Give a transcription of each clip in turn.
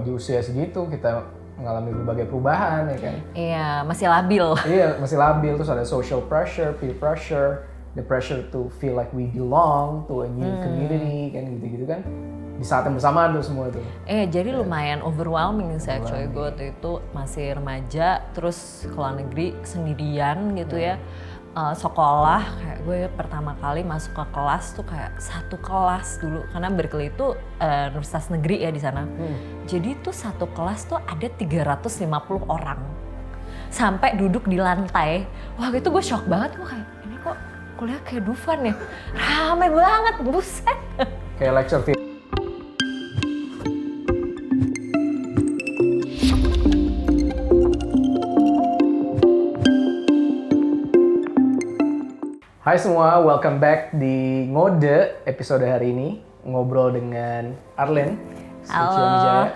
di usia segitu kita mengalami berbagai perubahan ya kan. Iya, masih labil. Iya, masih labil. Terus ada social pressure, peer pressure, the pressure to feel like we belong to a new community kan gitu-gitu kan. Di saat yang bersamaan tuh semua tuh. Jadi lumayan overwhelming sih actually. Gue waktu itu masih remaja, terus ke luar negeri sendirian gitu ya. Sekolah, kayak gue pertama kali masuk ke kelas tuh kayak satu kelas dulu. Karena Berkeley itu universitas negeri ya di sana. Jadi tuh satu kelas tuh ada 350 orang. Sampai duduk di lantai. Wah itu gue shock banget. Wah kayak ini kok kuliah kayak Dufan ya. Rame banget, buset. Kayak lecture theater. Hai semua, welcome back di Ngode episode hari ini. Ngobrol dengan Arlyn. Halo.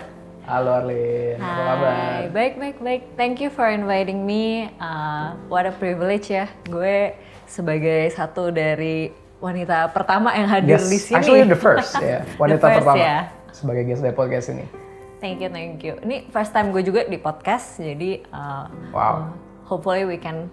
Halo Arlyn, apa kabar? Hai, baik. Thank you for inviting me. What a privilege ya. Gue sebagai satu dari wanita pertama yang hadir di sini. Actually the first, ya. Wanita first, pertama ya. sebagai guest dari podcast ini. Thank you. Ini first time gue juga di podcast, jadi hopefully we can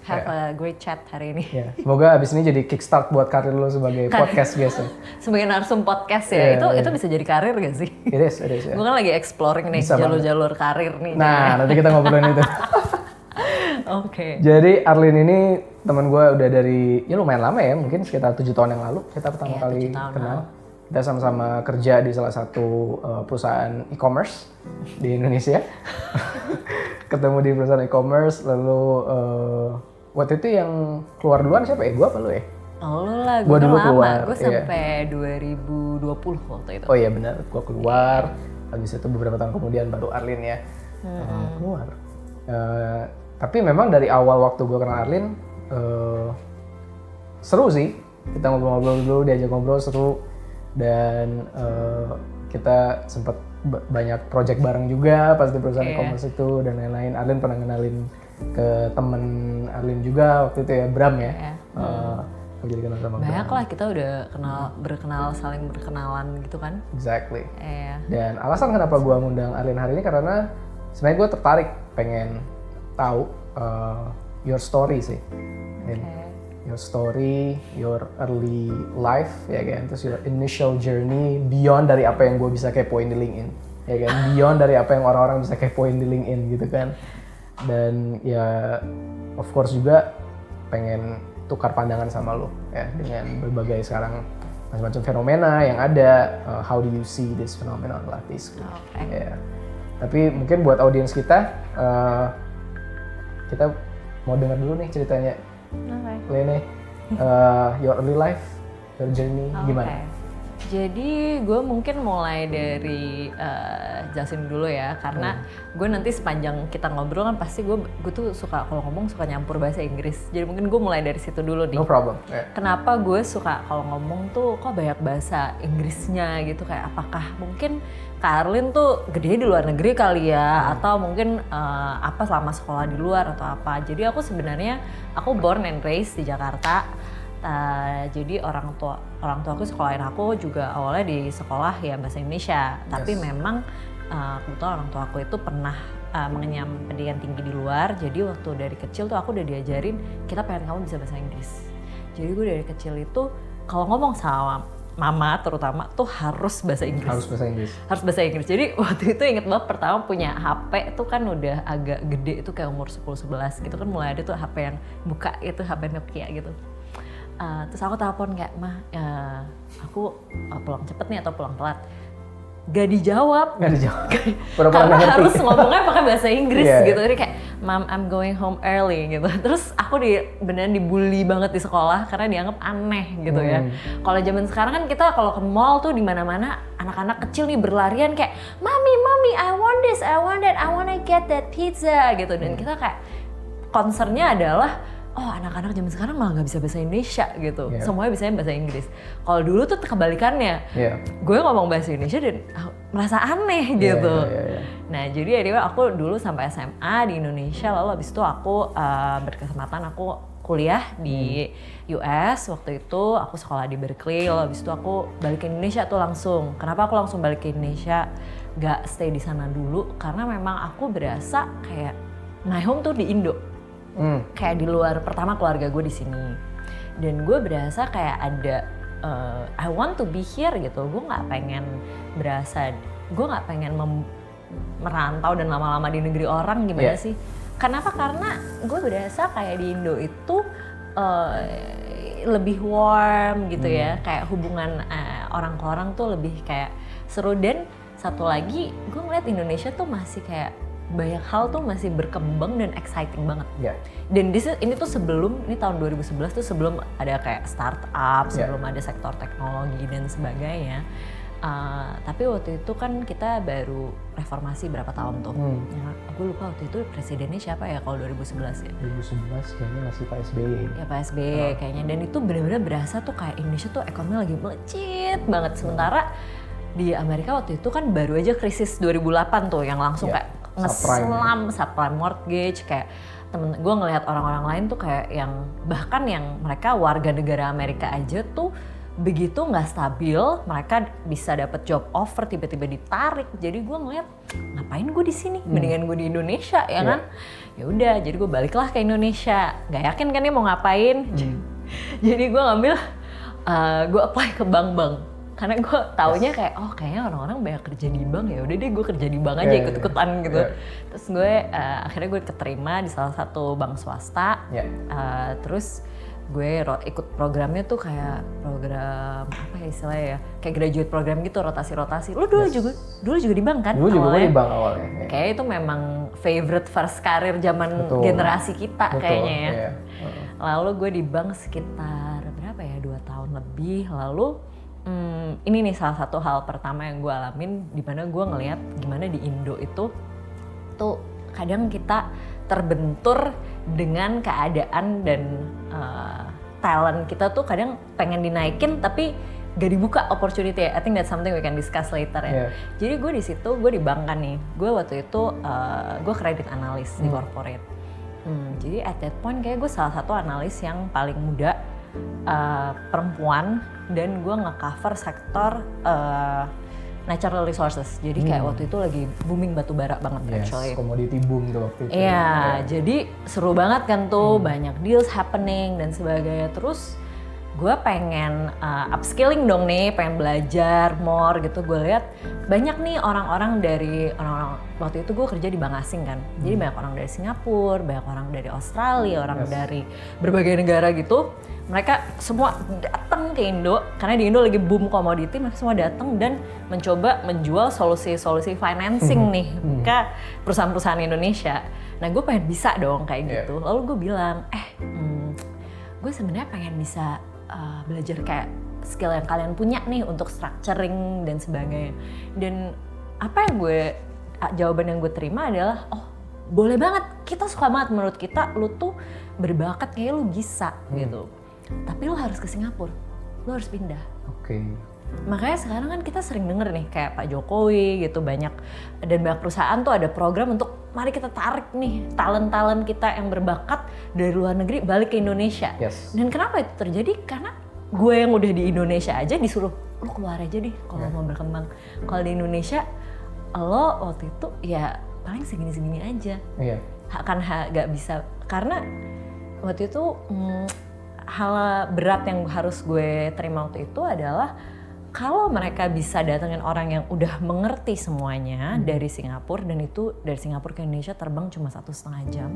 have a great chat hari ini. Ya, semoga abis ini jadi kickstart buat karir lo sebagai podcast guest ya. Sebagai narsum podcast ya, itu bisa jadi karir gak sih? It is ya. Gue kan lagi exploring nih jalur-jalur karir nih. Nah, nanti kita ngobrolin itu. Oke. Jadi Arlyn ini teman gue udah dari, ya lumayan lama ya, mungkin sekitar 7 tahun yang lalu kita pertama kali kenal. Kita sama-sama kerja di salah satu perusahaan e-commerce di Indonesia. Ketemu di perusahaan e-commerce, lalu waktu itu yang keluar duluan siapa ya? Gue apa lu ya? Oh lu lah, gue dulu lama. Keluar. Gue sampai 2020 waktu itu. Oh iya benar, gue keluar. Habis itu beberapa tahun kemudian baru Arlyn ya keluar. Tapi memang dari awal waktu gue kenal Arlyn, seru sih. Kita ngobrol-ngobrol dulu, diajak ngobrol seru. Dan kita sempat banyak project bareng juga pas di perusahaan e-commerce itu dan lain-lain. Arlyn pernah kenalin ke temen Arlyn juga waktu itu ya, Bram ya. Jadi kenal sama banyak Bram. lah kita udah saling berkenalan gitu kan. Exactly. Iya. Dan alasan kenapa gue ngundang Arlyn hari ini karena sebenarnya gue tertarik pengen tahu your story sih. Your story, your early life, ya kan, terus your initial journey beyond dari apa yang gue bisa kepoin di LinkedIn, ya kan, beyond dari apa yang orang-orang bisa kepoin di LinkedIn gitu kan, dan ya of course juga pengen tukar pandangan sama lo, ya, dengan berbagai sekarang macam-macam fenomena yang ada, how do you see this phenomenon like this, ya. Tapi mungkin buat audiens kita mau dengar dulu nih ceritanya. Lene, your early life, your journey, gimana? Jadi gue mungkin mulai dari jelasin dulu ya, karena gue nanti sepanjang kita ngobrol kan pasti gue tuh suka kalau ngomong suka nyampur bahasa Inggris. Jadi mungkin gue mulai dari situ dulu nih. No problem. Kenapa gue suka kalau ngomong tuh kok banyak bahasa Inggrisnya gitu, kayak apakah mungkin Kak Arlyn tuh gede di luar negeri kali ya, atau mungkin apa selama sekolah di luar atau apa. Jadi aku sebenarnya born and raised di Jakarta. Jadi orang tua aku sekolahin aku juga awalnya di sekolah ya bahasa Indonesia. Tapi memang kebetulan orang tua aku itu pernah mengenyam pendidikan tinggi di luar. Jadi waktu dari kecil tuh aku udah diajarin kita pengen kamu bisa bahasa Inggris. Jadi gue dari kecil itu kalau ngomong sama mama terutama tuh harus bahasa Inggris. Harus bahasa Inggris. Jadi waktu itu inget banget pertama punya HP tuh kan udah agak gede, itu kayak umur 10-11 gitu kan, mulai ada tuh HP yang buka itu, HP Nokia gitu. Terus aku telepon kayak, aku pulang cepet nih atau pulang telat. Gak dijawab. Karena harus ngomongnya pakai bahasa Inggris gitu. Jadi kayak, Mom, I'm going home early gitu. Terus aku beneran dibully banget di sekolah karena dianggap aneh gitu ya. Kalau zaman sekarang kan kita kalau ke mall tuh di mana-mana anak-anak kecil nih berlarian kayak, Mami, I want this, I want that, I wanna get that pizza gitu. Dan kita kayak concernnya adalah anak-anak zaman sekarang malah nggak bisa bahasa Indonesia gitu, semuanya bisanya bahasa Inggris. Kalau dulu tuh kebalikannya, gue ngomong bahasa Indonesia dan merasa aneh gitu. Nah jadi anyway aku dulu sampai SMA di Indonesia, lalu abis itu aku berkesempatan aku kuliah di US. Waktu itu aku sekolah di Berkeley, lalu abis itu aku balik ke Indonesia tuh langsung. Kenapa aku langsung balik ke Indonesia? gak stay di sana dulu karena memang aku berasa kayak my home tuh di Indo. Kayak di luar, pertama keluarga gue di sini. Dan gue berasa kayak ada I want to be here gitu. Gue nggak pengen merantau dan lama-lama di negeri orang gimana sih? Kenapa? Karena gue berasa kayak di Indo itu lebih warm gitu ya. Kayak hubungan orang ke orang tuh lebih kayak seru. Dan satu lagi gue ngeliat Indonesia tuh masih kayak banyak hal tuh masih berkembang dan exciting banget. Dan ini tuh ini tahun 2011 tuh sebelum ada kayak startup, sebelum ada sektor teknologi dan sebagainya. Tapi waktu itu kan kita baru reformasi berapa tahun tuh. Gue lupa waktu itu presidennya siapa ya kalau 2011 ya. 2011 kayaknya masih Pak SBY. Ya Pak SBY kayaknya. Dan itu benar-benar berasa tuh kayak Indonesia tuh ekonomi lagi melejit banget. Sementara di Amerika waktu itu kan baru aja krisis 2008 tuh yang langsung kayak ngeselam subprime mortgage. Kayak temen gue ngelihat orang-orang lain tuh kayak yang bahkan yang mereka warga negara Amerika aja tuh begitu nggak stabil, mereka bisa dapat job offer tiba-tiba ditarik. Jadi gue ngeliat ngapain gue di sini, mendingan gue di Indonesia ya kan. Ya udah, jadi gue baliklah ke Indonesia. Nggak yakin kan dia mau ngapain. Jadi gue ngambil, gue apply ke bank-bank. Karena gue taunya kayak kayaknya orang-orang banyak kerja di bank, ya udah deh gue kerja di bank aja ikut-ikutan gitu. Terus gue akhirnya gue keterima di salah satu bank swasta. Terus gue ikut programnya tuh kayak program apa ya istilahnya ya, kayak graduate program gitu, rotasi-rotasi. Lu dulu juga di bank kan? Dulu juga gue di bank awalnya. Kayak itu memang favorite first career zaman generasi kita kayaknya ya. Lalu gue di bank sekitar berapa ya, 2 tahun lebih. Lalu ini nih salah satu hal pertama yang gue alamin, di mana gue ngelihat gimana di Indo itu tuh kadang kita terbentur dengan keadaan dan talent kita tuh kadang pengen dinaikin tapi gak dibuka opportunity. I think that's something we can discuss later ya. Jadi gue di situ, gue di bank kan nih. Gue waktu itu gue credit analyst di corporate. Jadi at that point kayak gue salah satu analis yang paling muda, perempuan, dan gue nge-cover sektor natural resources. Jadi kayak waktu itu lagi booming batu bara banget actually. Commodity boom tuh waktu itu. Iya, jadi seru banget kan tuh, banyak deals happening dan sebagainya. Terus gue pengen upskilling dong nih, pengen belajar more gitu. Gue lihat banyak nih orang-orang waktu itu gue kerja di bank asing kan. Jadi banyak orang dari Singapura, banyak orang dari Australia, orang dari berbagai negara gitu. Mereka semua datang ke Indo karena di Indo lagi boom komoditi. Mereka semua datang dan mencoba menjual solusi-solusi financing nih ke perusahaan-perusahaan Indonesia. Nah, gue pengen bisa dong kayak gitu. Lalu gue bilang, gue sebenarnya pengen bisa belajar kayak skill yang kalian punya nih untuk structuring dan sebagainya. Dan apa yang jawaban yang gue terima adalah, boleh banget, kita suka banget, menurut kita lu tuh berbakat, kayak lu bisa gitu. Tapi lu harus ke Singapura, lu harus pindah. Makanya sekarang kan kita sering denger nih kayak Pak Jokowi gitu, banyak perusahaan tuh ada program untuk mari kita tarik nih talent-talent kita yang berbakat dari luar negeri balik ke Indonesia. Dan kenapa itu terjadi? Karena gue yang udah di Indonesia aja disuruh lu keluar aja deh kalau mau berkembang. Kalau di Indonesia lo waktu itu ya paling segini-segini aja. Gak bisa, karena waktu itu hal berat yang harus gue terima waktu itu adalah kalau mereka bisa datengin orang yang udah mengerti semuanya dari Singapura, dan itu dari Singapura ke Indonesia terbang cuma 1,5 jam.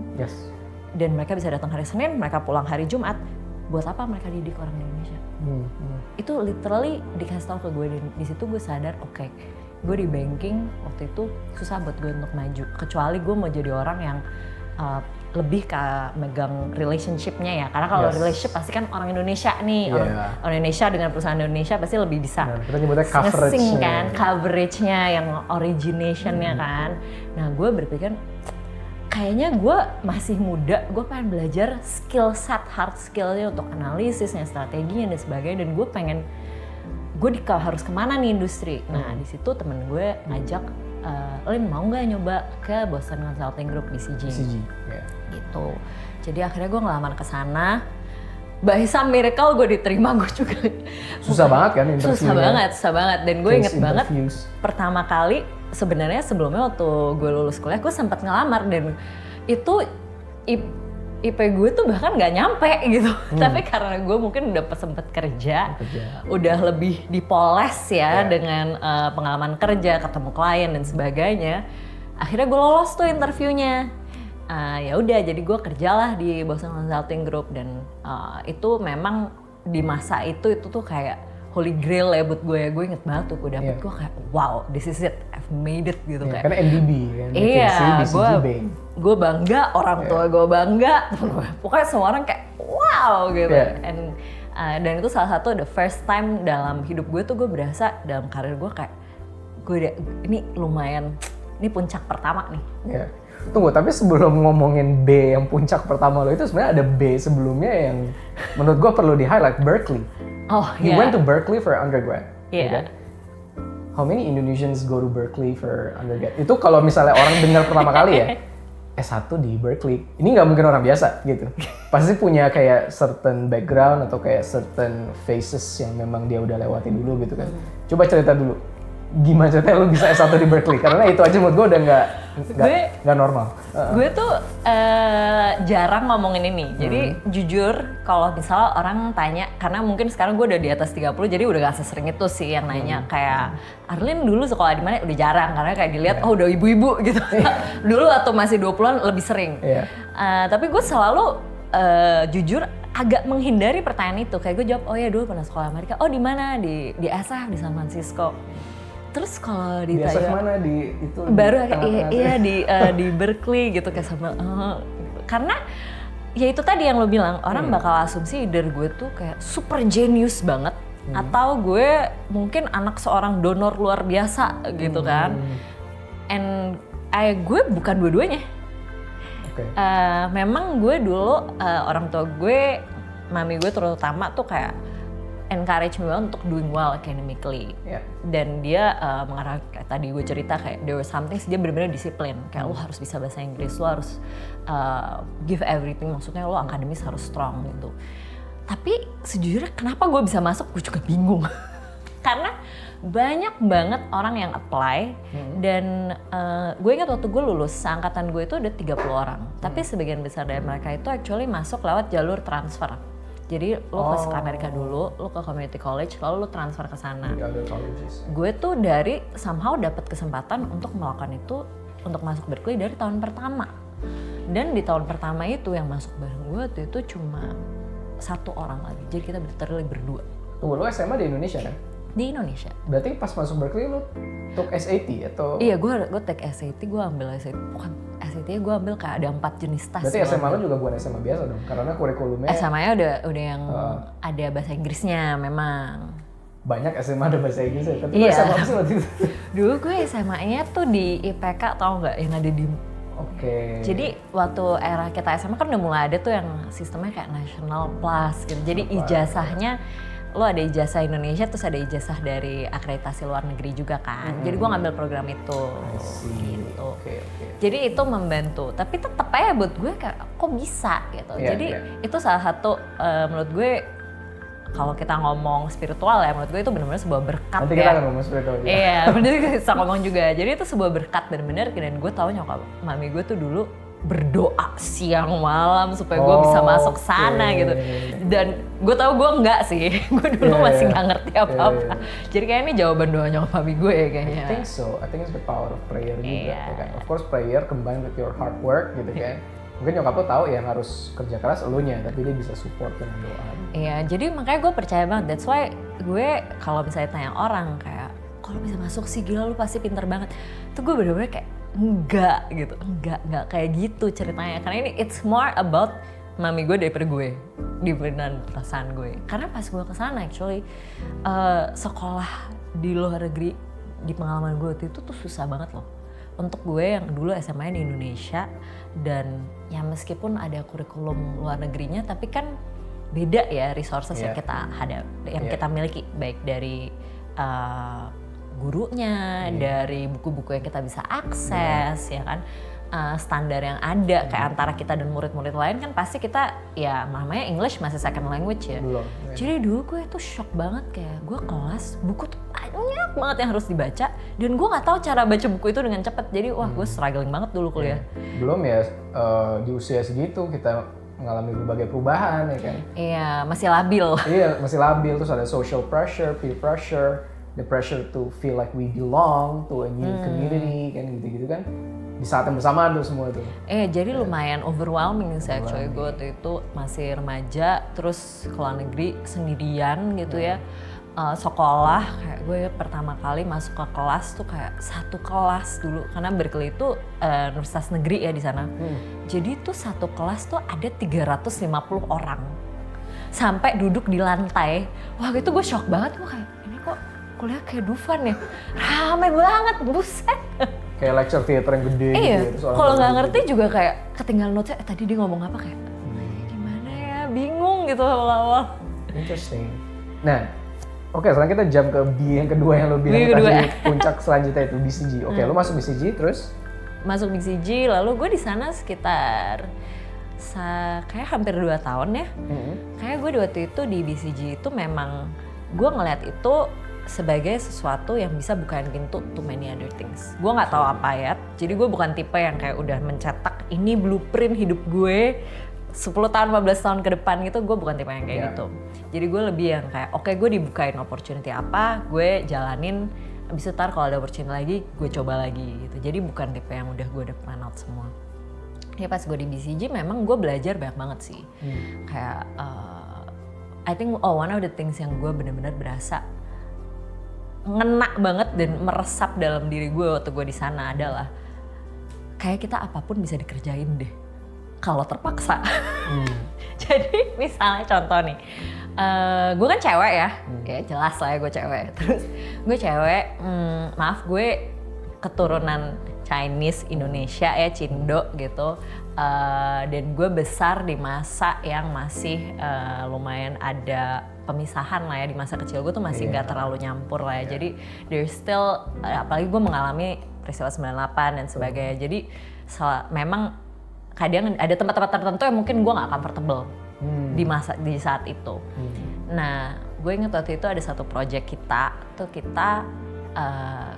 Dan mereka bisa datang hari Senin, mereka pulang hari Jumat. Buat apa mereka didik orang di Indonesia? Itu literally dikasih tau ke gue. Di situ gue sadar, gue di banking waktu itu susah buat gue untuk maju. Kecuali gue mau jadi orang yang lebih ke megang relationship-nya ya. Karena kalau relationship pasti kan orang Indonesia nih, orang Indonesia dengan perusahaan Indonesia pasti lebih bisa nge-sync kan, coverage-nya yang origination-nya kan. Nah, gue berpikir kayaknya gue masih muda, gue pengen belajar skill set, hard skill-nya untuk analisisnya, strateginya dan sebagainya. Dan gue pengen, harus kemana nih industri. Nah, di situ temen gue ngajak, Lim mau nggak nyoba ke Boston Consulting Group, BCG. Gitu. Jadi akhirnya gue ngelamar ke sana. By some miracle gue diterima, gue juga. Susah banget kan interviewnya? Susah banget. Dan gue inget banget pertama kali sebenarnya sebelumnya waktu gue lulus kuliah gue sempat ngelamar dan itu IP gue tuh bahkan nggak nyampe gitu. Tapi karena gue mungkin udah sempet kerja, udah lebih dipoles ya dengan pengalaman kerja, ketemu klien dan sebagainya. Akhirnya gue lolos tuh interviewnya. Ya udah, jadi gue kerjalah di Boston Consulting Group dan itu memang di masa itu tuh kayak holy grail ya buat gue. Gue inget banget tuh gue dapet, gue kayak wow, this is it, I've made it gitu kayak. Karena MDB kan, iya, gue bangga, orang tua gue bangga, pokoknya semua orang kayak wow gitu. Dan itu salah satu the first time dalam hidup gue tuh gue berasa dalam karir gue kayak ini lumayan, ini puncak pertama nih. Tunggu, tapi sebelum ngomongin B yang puncak pertama lo itu sebenarnya ada B sebelumnya yang menurut gue perlu di-highlight, Berkeley. You went to Berkeley for undergrad. Okay? How many Indonesians go to Berkeley for undergrad? Itu kalau misalnya orang dengar pertama kali ya, S1 di Berkeley. Ini nggak mungkin orang biasa gitu. Pasti punya kayak certain background atau kayak certain phases yang memang dia udah lewati dulu gitu kan. Coba cerita dulu. Gimana ceritanya lu bisa S1 di Berkeley? Karena itu aja menurut gue udah nggak normal. Gue tuh jarang ngomongin ini. Jadi jujur kalau misalnya orang tanya, karena mungkin sekarang gue udah di atas 30 jadi udah gak sesering itu sih yang nanya kayak Arlin dulu sekolah di mana, udah jarang karena kayak dilihat oh udah ibu-ibu gitu. Dulu atau masih 20-an lebih sering. Tapi gue selalu jujur agak menghindari pertanyaan itu. Kayak gue jawab, oh ya dulu pernah sekolah Amerika. Oh di mana? Di SF di San Francisco. Terus kalau ditanya di SF mana di itu baru di Berkeley gitu kayak sama karena ya itu tadi yang lo bilang, orang bakal asumsi either gue tuh kayak super genius banget atau gue mungkin anak seorang donor luar biasa gitu kan. And gue bukan dua-duanya. Memang gue dulu orang tua gue, mami gue terutama tuh kayak encourage me untuk doing well academically. Dan dia mengarah kayak tadi gue cerita kayak there was something, dia benar-benar disiplin. Kayak lo harus bisa bahasa Inggris, lo harus give everything, maksudnya lo akademis harus strong gitu. Tapi sejujurnya kenapa gue bisa masuk, gue juga bingung. Karena banyak banget orang yang apply dan gue ingat waktu gue lulus, angkatan gue itu ada 30 orang. Tapi sebagian besar dari mereka itu actually masuk lewat jalur transfer. Jadi lo ke Amerika dulu, lo ke community college, lalu lo transfer ke sana. Gue tuh dari somehow dapat kesempatan untuk melakukan itu, untuk masuk Berkeley dari tahun pertama. Dan di tahun pertama itu yang masuk bareng gue waktu itu cuma 1 orang lagi. Jadi kita literally berdua. Tunggu, lo SMA di Indonesia kan? Di Indonesia. Berarti pas masuk Berkeley lo took SAT atau? Iya, gue take SAT, gue ambil SAT. Bukan SAT-nya gue ambil kayak ada 4 jenis tes. Berarti SMA lo juga bukan SMA biasa dong? Karena kurikulumnya SMA-nya udah yang ada bahasa Inggrisnya memang. Banyak SMA ada bahasa Inggrisnya, tapi lo SMA apa sih waktu itu? Dulu gue SMA-nya tuh di IPK, tau nggak, yang ada di... Jadi waktu era kita SMA kan udah mulai ada tuh yang sistemnya kayak National Plus gitu. Jadi ijazahnya lo ada ijazah Indonesia, terus ada ijazah dari akreditasi luar negeri juga kan. Jadi gue ngambil program itu gitu. Jadi itu membantu, tapi tetap aja buat gue kayak kok bisa gitu. Jadi itu salah satu menurut gue, kalau kita ngomong spiritual ya, menurut gue itu benar-benar sebuah berkat. Nanti kita akan ngomong spiritual juga. Iya, bener kita ngomong juga. Jadi itu sebuah berkat benar-benar, dan gue tahu nyokap mami gue tuh dulu berdoa siang malam supaya gue bisa masuk sana gitu. Dan gue tahu gue enggak sih, gue dulu masih nggak ngerti apa-apa. Jadi kayaknya ini jawaban doa nyokap mami gue ya kayaknya. I think so, I think it's the power of prayer juga kan. Of course prayer combined with your hard work gitu kan. Mungkin nyokap lo tahu yang harus kerja keras elunya, tapi dia bisa support dengan doa. Iya, jadi makanya gue percaya banget. That's why gue kalau misalnya tanya orang kayak, kalau bisa masuk sih gila lu pasti pinter banget. Tuh gue bener-bener kayak enggak gitu, enggak kayak gitu ceritanya. Karena ini it's more about mami gue daripada gue, dibanding perasaan gue. Karena pas gue kesana actually sekolah di luar negeri, di pengalaman gue waktu itu tuh susah banget loh. Untuk gue yang dulu SMA di Indonesia, dan ya meskipun ada kurikulum luar negerinya, tapi kan beda ya resources yang kita kita miliki, baik dari gurunya, dari buku-buku yang kita bisa akses ya kan. standar yang ada kayak antara kita dan murid-murid lain kan pasti kita ya namanya English masih second language ya. Belum. Jadi dulu gue tuh shock banget kayak gue kelas buku tuh banyak banget yang harus dibaca dan gue nggak tahu cara baca buku itu dengan cepet. Jadi wah gue struggling banget dulu kuliah. Belum ya di usia segitu kita mengalami berbagai perubahan ya kan. Iya masih labil. Iya masih labil, terus ada social pressure, peer pressure, the pressure to feel like we belong to a new community kan gitu-gitu kan. Di saat yang bersamaan tuh semua tuh. Jadi lumayan overwhelming sih actually gue waktu itu masih remaja terus ke luar negeri sendirian gitu ya. Sekolah kayak gue pertama kali masuk ke kelas tuh kayak satu kelas dulu karena Berkeley itu universitas negeri ya di sana. Jadi tuh satu kelas tuh ada 350 orang. Sampai duduk di lantai. Wah itu gue shock banget gue kayak ini kok kuliah kayak Dufan ya. Rame banget buset. Kayak lecture theater yang gede gitu. Kalau nggak ngerti juga kayak ketinggalan notes tadi dia ngomong apa kayak gimana ya bingung gitu awal-awal. Interesting. Nah, oke, sekarang kita jump ke B yang kedua yang lo bilang tadi puncak selanjutnya itu BCG. Oke, lo masuk BCG terus? Masuk BCG lalu gue di sana sekitar kayak hampir 2 tahun ya. Kayak gue waktu itu di BCG itu memang gue ngeliat itu sebagai sesuatu yang bisa bukain pintu to many other things. Gue nggak tahu apa ya, jadi gue bukan tipe yang kayak udah mencetak ini blueprint hidup gue 10 tahun, 15 tahun ke depan gitu, gue bukan tipe yang kayak gitu. Jadi gue lebih yang kayak oke, gue dibukain opportunity apa, gue jalanin, abis itu kalau ada opportunity lagi, gue coba lagi gitu. Jadi bukan tipe yang udah gue udah plan out semua. Ya pas gue di BCG memang gue belajar banyak banget sih. Kayak I think one of the things yang gue benar-benar berasa ngena banget dan meresap dalam diri gue waktu gue di sana adalah kayak kita apapun bisa dikerjain deh kalau terpaksa. Jadi misalnya contoh nih, gue kan cewek ya, ya jelas lah ya gue cewek. Terus gue cewek, maaf gue keturunan Chinese Indonesia ya, Cindo gitu. Dan gue besar di masa yang masih lumayan ada pemisahan lah ya, di masa kecil gue tuh masih nggak terlalu nyampur lah ya. Jadi there's still, apalagi gue mengalami peristiwa 98 dan sebagainya. Jadi memang kadang ada tempat-tempat tertentu yang mungkin gue nggak comfortable di saat itu. Nah gue inget waktu itu ada satu project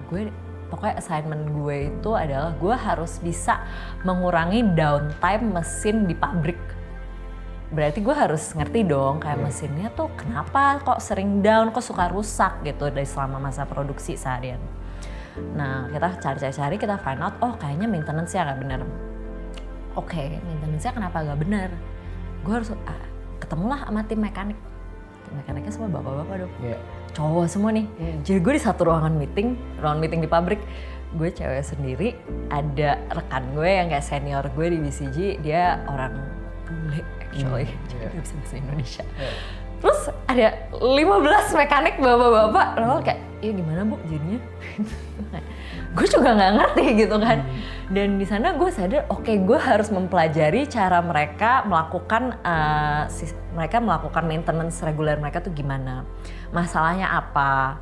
gue pokoknya assignment gue itu adalah gue harus bisa mengurangi downtime mesin di pabrik. Berarti gue harus ngerti dong kayak mesinnya tuh kenapa kok sering down, kok suka rusak gitu dari selama masa produksi seharian. Nah kita cari-cari, kita find out, oh kayaknya maintenance-nya nggak benar. Oke, maintenance-nya kenapa nggak benar? Gue harus ketemulah sama tim mekanik. Tim mekaniknya semua bapak-bapak dong. Cowok semua nih. Jadi gue di satu ruangan meeting di pabrik. Gue cewek sendiri, ada rekan gue yang kayak senior gue di BCG, dia orang bule actually, jadi dia bisa bahasa Indonesia. Terus ada 15 mekanik bapak-bapak, lalu kayak, ya gimana bu jadinya? Gue juga nggak ngerti gitu kan. Dan di sana gue sadar, oke, gue harus mempelajari cara mereka melakukan maintenance reguler mereka tuh gimana, masalahnya apa.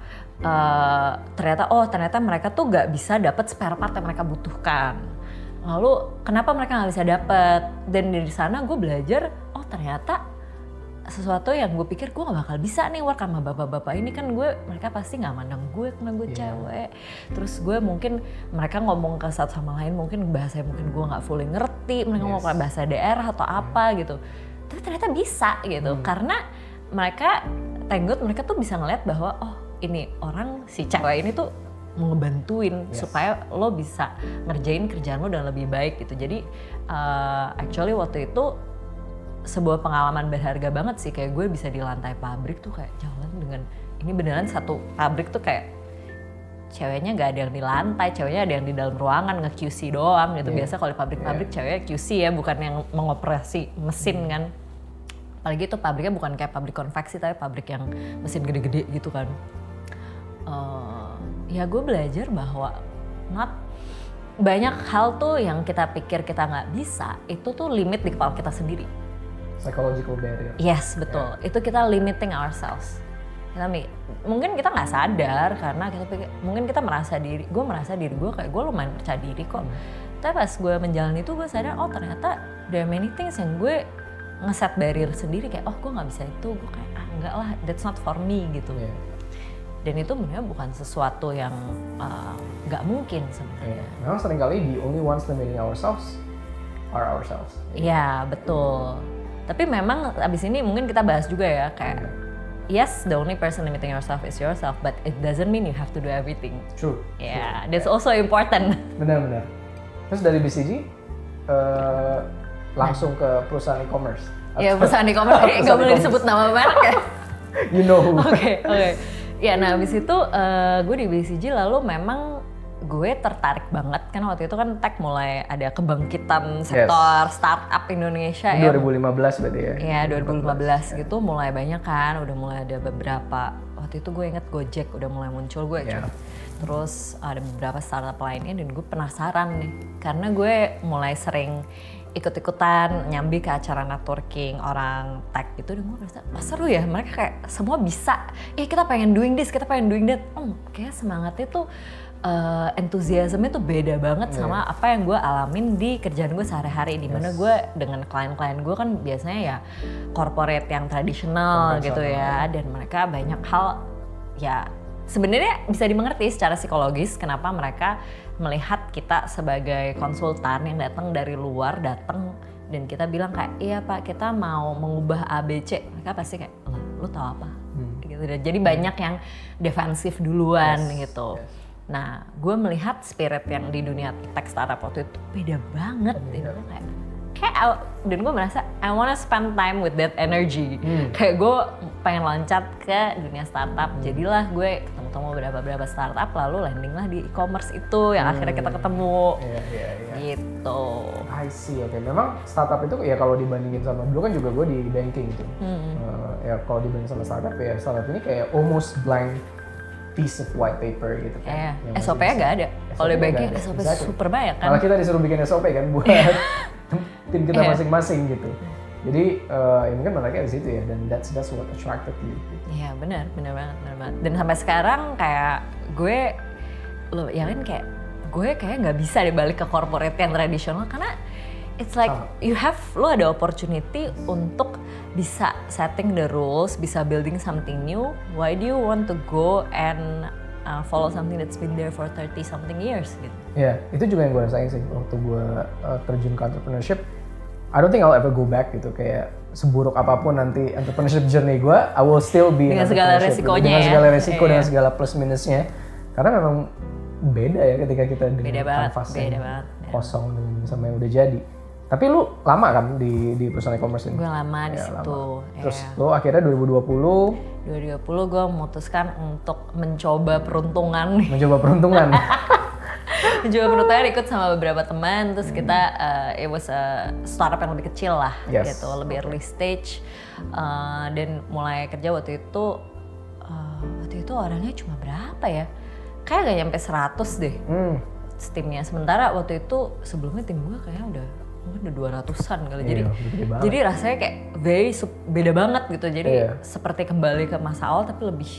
Ternyata mereka tuh nggak bisa dapat spare part yang mereka butuhkan. Lalu kenapa mereka nggak bisa dapat? Dan dari sana gue belajar, oh ternyata sesuatu yang gue pikir gue gak bakal bisa nih work sama bapak-bapak ini kan mereka pasti gak mandang gue karena gue cewek. Terus gue mungkin mereka ngomong ke satu sama lain mungkin bahasa mungkin gue gak fully ngerti, mereka ngomong bahasa daerah atau apa gitu. Tapi ternyata bisa gitu karena mereka mereka tuh bisa ngeliat bahwa oh ini orang si cewek ini tuh mau ngebantuin supaya lo bisa ngerjain kerjaan lo dengan lebih baik gitu. Jadi actually waktu itu sebuah pengalaman berharga banget sih, kayak gue bisa di lantai pabrik tuh kayak jalan dengan ini beneran satu pabrik tuh kayak ceweknya gak ada yang di lantai, ceweknya ada yang di dalam ruangan nge-QC doang gitu. Biasa kalau di pabrik-pabrik ceweknya QC ya, bukan yang mengoperasi mesin kan. Apalagi itu pabriknya bukan kayak pabrik konveksi tapi pabrik yang mesin gede-gede gitu kan. Ya gue belajar bahwa banyak hal tuh yang kita pikir kita gak bisa, itu tuh limit di kepala kita sendiri. Psychological barrier. Yes, betul. Itu kita limiting ourselves. Mungkin kita nggak sadar karena kita pikir, mungkin kita gue merasa diri gue kayak gue lumayan percaya diri kok. Tapi pas gue menjalani itu gue sadar, oh ternyata there are many things yang gue ngeset barrier sendiri, kayak oh gue nggak bisa itu, gue kayak enggak lah, that's not for me gitu. Dan itu benar bukan sesuatu yang nggak mungkin sebenarnya. Memang seringkali the only ones limiting ourselves are ourselves. Iya betul. Tapi memang abis ini mungkin kita bahas juga ya, kayak yes, the only person limiting yourself is yourself, but it doesn't mean you have to do everything. True. Yeah, that's also important. Benar-benar. Terus dari BCG langsung ke perusahaan e-commerce. Iya, perusahaan e-commerce. Nggak boleh disebut nama merek ya. You know who. Oke. Ya, nah abis itu gue di BCG lalu memang gue tertarik banget karena waktu itu kan tech mulai ada kebangkitan sektor startup Indonesia ya. 2015 berarti ya? Iya 2015 gitu mulai banyak kan, udah mulai ada beberapa. Waktu itu gue inget Gojek udah mulai muncul, gue coba. Terus ada beberapa startup lainnya dan gue penasaran nih karena gue mulai sering ikut-ikutan nyambi ke acara networking orang tech gitu, dan gue merasa seru ya, mereka kayak semua bisa, kita pengen doing this, kita pengen doing that. Kayak semangatnya tuh enthusiasmnya tuh beda banget sama apa yang gue alamin di kerjaan gue sehari-hari, di mana gue dengan klien-klien gue kan biasanya ya corporate yang tradisional gitu ya, dan mereka banyak hal ya sebenarnya bisa dimengerti secara psikologis kenapa mereka melihat kita sebagai konsultan yang datang dari luar, datang dan kita bilang kayak iya pak kita mau mengubah ABC, mereka pasti kayak lu tahu apa gitu. Jadi banyak yang defensif duluan gitu. Nah, gue melihat spirit yang di dunia tech startup waktu itu beda banget. Dan gue merasa I wanna spend time with that energy. Kayak gue pengen loncat ke dunia startup. Jadilah gue ketemu beberapa startup, lalu landing lah di e-commerce itu yang akhirnya kita ketemu. Gitu. I see, oke. Memang startup itu ya kalau dibandingin sama dulu kan juga gue di banking gitu. Ya kalau dibandingin sama startup ya startup ini kayak almost blank piece of white paper gitu kan. SOP-nya nggak ada. Kalau di banking SOP super banyak kan. Malah kita disuruh bikin SOP kan buat tim kita masing-masing gitu. Jadi ya mungkin menariknya di situ ya, dan that's what attracted you. Iya benar banget. Dan sampai sekarang kayak gue, gue kayak nggak bisa deh balik ke corporate yang tradisional karena it's like lo ada opportunity untuk bisa setting the rules, bisa building something new. Why do you want to go and follow something that's been there for 30 something years gitu? Ya, itu juga yang gue rasain sih waktu gue terjun ke entrepreneurship. I don't think I'll ever go back gitu, kayak seburuk apapun nanti entrepreneurship journey gue, I will still be dengan segala resikonya dengan segala resiko, dengan segala plus minusnya. Karena memang beda ya ketika kita dengan kanvas yang kosong dengan sama yang udah jadi. Tapi lu lama kan di perusahaan e-commerce ini? Gue lama di situ. Terus lu akhirnya 2020 gue memutuskan untuk mencoba peruntungan. Mencoba peruntungan ikut sama beberapa teman, terus kita it was a startup yang lebih kecil lah, gitu, lebih early stage, dan mulai kerja waktu itu orangnya cuma berapa ya? Kayak gak nyampe 100 deh timnya. Sementara waktu itu sebelumnya tim gue kayaknya udah 200-an kali. Jadi rasanya kayak beda banget gitu. Jadi seperti kembali ke masa awal tapi lebih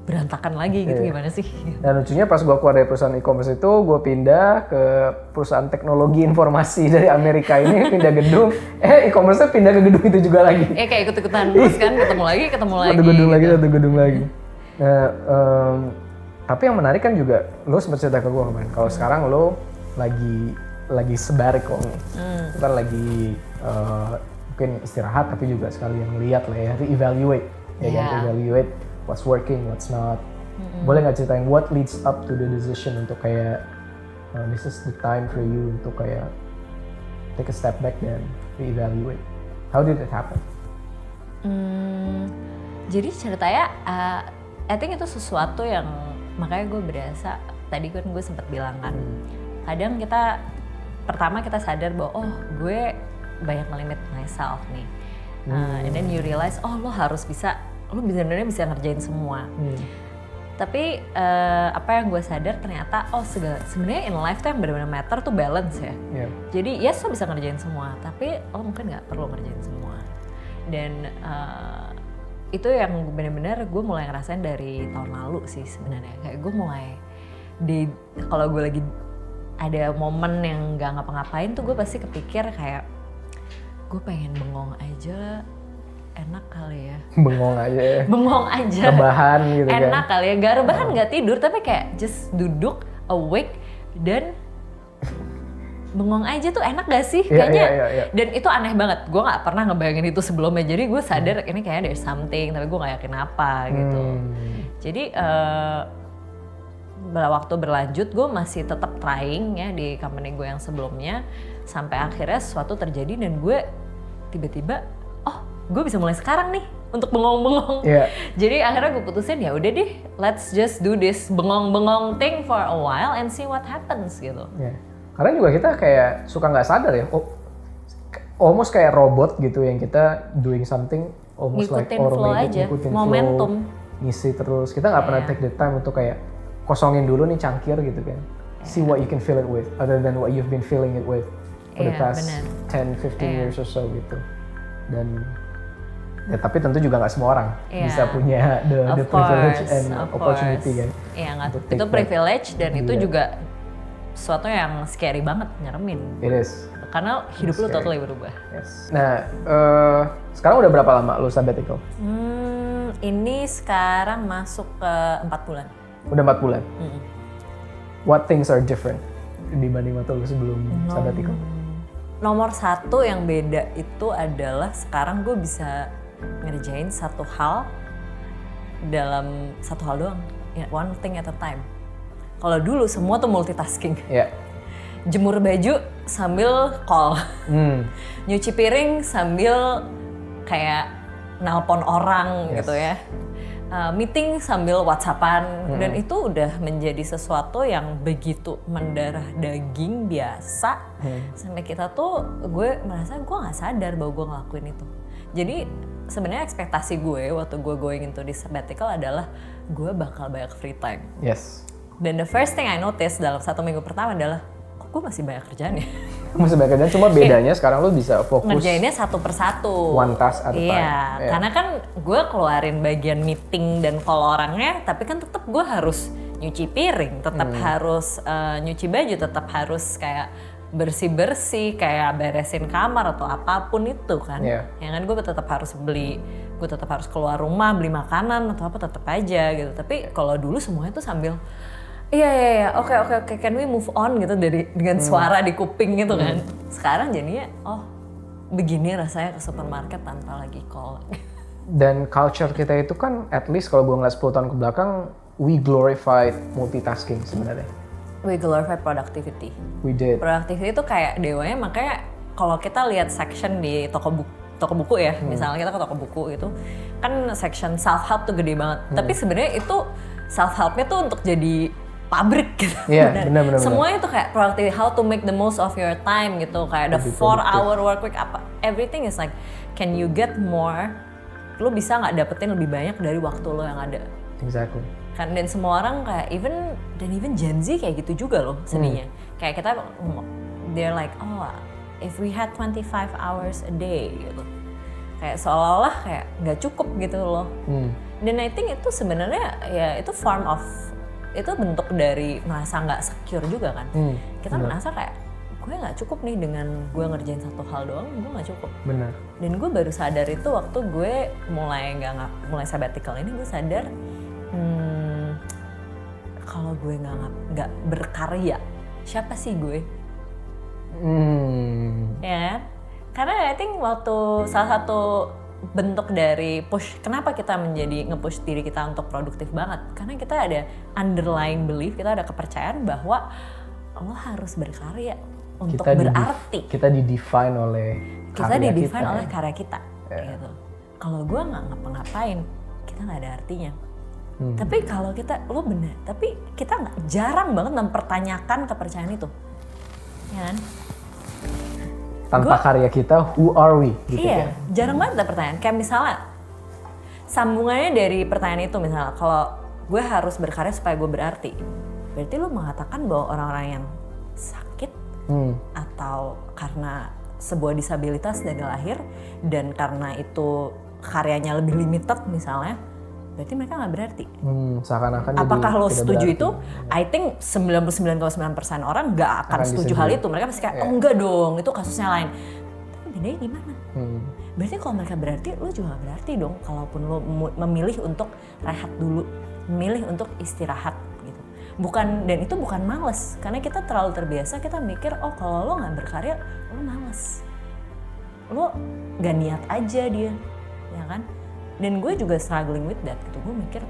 berantakan lagi gitu. Gimana sih? Dan lucunya pas gue keluar dari perusahaan e-commerce itu, gue pindah ke perusahaan teknologi informasi dari Amerika ini, pindah gedung. E-commerce-nya pindah ke gedung itu juga lagi. Kayak ikut-ikutan terus kan, ketemu lagi. Satu gedung lagi. Nah, tapi yang menarik kan juga, lo sempat cerita ke gue kemarin, kalau sekarang lo lagi sabbatical nih. Kita lagi mungkin istirahat tapi juga sekalian lihat lah ya, re-evaluate. Evaluate what's working, what's not. Boleh nggak ceritain what leads up to the decision untuk kayak this is the time for you untuk kayak take a step back dan re-evaluate. How did it happen? Jadi ceritanya, I think itu sesuatu yang makanya gue berasa, tadi kan gue sempat bilang kan, kadang pertama kita sadar bahwa gue banyak ngelimit myself nih, and then you realize lo benar-benar bisa ngerjain semua. Tapi apa yang gue sadar ternyata sebenarnya in life tuh yang benar-benar matter tuh balance ya. Jadi lo bisa ngerjain semua, tapi lo mungkin nggak perlu ngerjain semua. Dan itu yang benar-benar gue mulai ngerasain dari tahun lalu sih sebenarnya. Kayak gue mulai kalau gue lagi ada momen yang nggak ngapa-ngapain tuh gue pasti kepikir kayak gue pengen bengong aja, enak kali ya. Bengong aja ya. Bengong aja. Rebahan gitu kan. Enak kali ya, gak rebahan gak tidur tapi kayak just duduk, awake dan bengong aja tuh enak gak sih? Kayaknya Iya. dan itu aneh banget. Gue nggak pernah ngebayangin itu sebelumnya. Jadi gue sadar ini kayaknya there's something tapi gue nggak yakin apa gitu. Jadi waktu berlanjut gue masih tetap trying ya di company gue yang sebelumnya sampai akhirnya sesuatu terjadi dan gue tiba-tiba gue bisa mulai sekarang nih untuk bengong-bengong. Jadi akhirnya gue putusin ya udah deh, let's just do this bengong-bengong thing for a while and see what happens gitu. Karena juga kita kayak suka nggak sadar ya, almost kayak robot gitu yang kita doing something almost ngikutin like flow aja, ngikutin momentum. Flow, ngisi terus. Kita nggak pernah take the time untuk kayak kosongin dulu nih cangkir gitu kan. See what you can fill it with, other than what you've been filling it with for the past 10-15 years or so gitu. Dan ya tapi tentu juga nggak semua orang bisa punya the privilege and opportunity kan. Iya nggak, itu privilege dan itu juga sesuatu yang scary banget, nyeremin. It is. Karena hidup lu totally berubah. Yes. Nah, sekarang udah berapa lama lu sabbatical? Ini sekarang masuk ke 4 bulan. Udah 4 bulan? What things are different dibanding waktu lu sebelum sabbatical? Nomor satu yang beda itu adalah sekarang gue bisa ngerjain satu hal dalam satu hal doang. One thing at a time. Kalau dulu semua tuh multitasking. Jemur baju sambil call. Nyuci piring sambil kayak nelpon orang gitu ya. Meeting sambil WhatsAppan dan itu udah menjadi sesuatu yang begitu mendarah daging biasa sampai kita tuh gue merasa gue nggak sadar bahwa gue ngelakuin itu. Jadi sebenarnya ekspektasi gue waktu gue going into this sabbatical adalah gue bakal banyak free time. Yes. Dan the first thing I notice dalam 1 minggu pertama adalah kok gue masih banyak kerjaan ya. Masih banyak kerjaan, cuma bedanya sekarang lu bisa fokus ngerjainnya satu persatu. One task at a time. Iya, karena kan gue keluarin bagian meeting dan call orangnya, tapi kan tetap gue harus nyuci piring, tetap harus nyuci baju, tetap harus kayak bersih-bersih, kayak beresin kamar atau apapun itu kan. Ya kan gue tetap harus beli, gue tetap harus keluar rumah beli makanan atau apa tetap aja gitu. Tapi kalau dulu semuanya tuh sambil Iya, oke, can we move on gitu dengan suara di kuping gitu kan. Sekarang jadinya, begini rasanya ke supermarket tanpa lagi call. Dan culture kita itu kan, at least kalau gue ngeliat 10 tahun ke belakang, we glorified multitasking sebenarnya. We glorified productivity. We did. Productivity itu kayak dewanya, makanya kalau kita lihat section di toko buku ya, misalnya kita ke toko buku itu, kan section self-help tuh gede banget. Tapi sebenarnya itu self-helpnya tuh untuk jadi pabrik gitu. Iya, benar. Semuanya tuh kayak productivity, how to make the most of your time gitu. Kayak ada 4-hour work week apa. Everything is like, can you get more? Lu bisa nggak dapetin lebih banyak dari waktu lo yang ada. Exactly. Kan dan semua orang kayak even Gen Z kayak gitu juga loh sedihnya. Kayak kita, they're like, if we had 25 hours a day gitu. Kayak seolah-olah kayak nggak cukup gitu loh. Dan I think itu sebenarnya ya itu form of itu bentuk dari merasa nggak secure juga kan. Kita merasa kayak gue nggak cukup nih dengan gue ngerjain satu hal doang, gue nggak cukup. Benar. Dan gue baru sadar itu waktu gue mulai sabbatical ini, gue sadar kalau gue nggak berkarya, siapa sih gue? Ya, karena I think waktu salah satu bentuk dari push, kenapa kita menjadi nge-push diri kita untuk produktif banget? Karena kita ada underlying belief, kita ada kepercayaan bahwa lo harus berkarya untuk kita berarti. Kita di-define oleh karya kita. Gitu. Kalau gue nggak ngapa-ngapain, kita nggak ada artinya. Tapi kalau lo bener, tapi kita jarang banget mempertanyakan kepercayaan itu, ya kan? Tanpa karya kita, who are we? Gitu iya, jarang banget ada pertanyaan. Kayak misalnya, sambungannya dari pertanyaan itu misalnya, kalau gue harus berkarya supaya gue berarti, berarti lo mengatakan bahwa orang-orang yang sakit atau karena sebuah disabilitas dari lahir dan karena itu karyanya lebih limited misalnya, berarti mereka nggak berarti. Seakan-akan Apakah jadi lo tidak setuju berarti. itu? I think 99,9% orang nggak akan setuju hal itu. Mereka pasti kayak, oh enggak dong, itu kasusnya lain. Tapi bedanya di mana? Berarti kalau mereka berarti, lo juga berarti dong. Kalaupun lo memilih untuk rehat dulu, memilih untuk istirahat gitu. Dan itu bukan males, karena kita terlalu terbiasa kita mikir, oh kalau lo nggak berkarya, lo males. Lo gak niat aja dia, ya kan? Dan gue juga struggling with that gitu. Gue mikir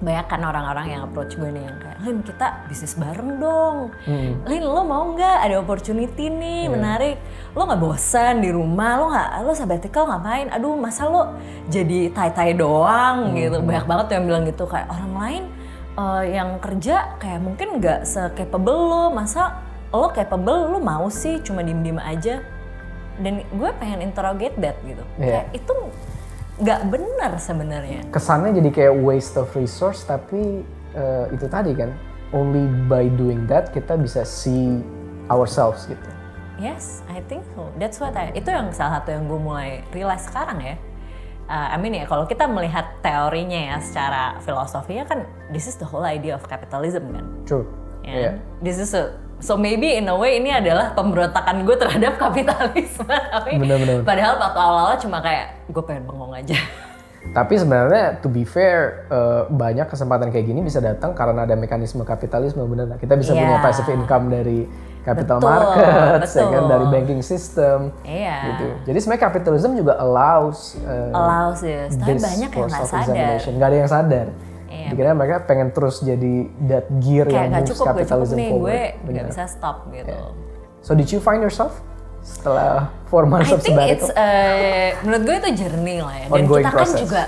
banyak kan orang-orang yang approach gue nih yang kayak, Lin kita bisnis bareng dong. Lin lo mau nggak ada opportunity nih menarik? Lo nggak bosan di rumah? Lo sabbatical ngapain? Aduh masa lo jadi tai-tai doang gitu. Banyak banget yang bilang gitu, kayak orang lain yang kerja kayak mungkin nggak se-capable lo. Masa lo capable, lo mau sih cuma diem-diem aja? Dan gue pengen interrogate that gitu. Kayak itu nggak benar sebenarnya. Kesannya jadi kayak waste of resource, tapi itu tadi kan, only by doing that kita bisa see ourselves gitu. Yes, I think so. That's what itu yang salah satu yang gue mulai realize sekarang ya. I mean ya, kalau kita melihat teorinya ya secara filosofinya kan, this is the whole idea of capitalism kan. True. Yeah. This is so maybe in a way ini adalah pemberontakan gue terhadap kapitalisme. Tapi Bener. padahal waktu awal-awal cuma kayak gue pengen bengong aja. Tapi sebenarnya to be fair, banyak kesempatan kayak gini bisa datang karena ada mekanisme kapitalisme, bener. Kita bisa punya passive income dari capital market, ya kan, dari banking system, gitu. Jadi sebenarnya capitalism juga allows yes. Tapi banyak yang nggak sadar. Nggak ada yang sadar. Dikira mereka pengen terus jadi that gear kayak yang moves capitalism nih, forward. Gue nggak bisa stop gitu. So did you find yourself setelah 4 months of sabbatical? Menurut gue itu journey lah ya. Dan ongoing kita process. Kan juga,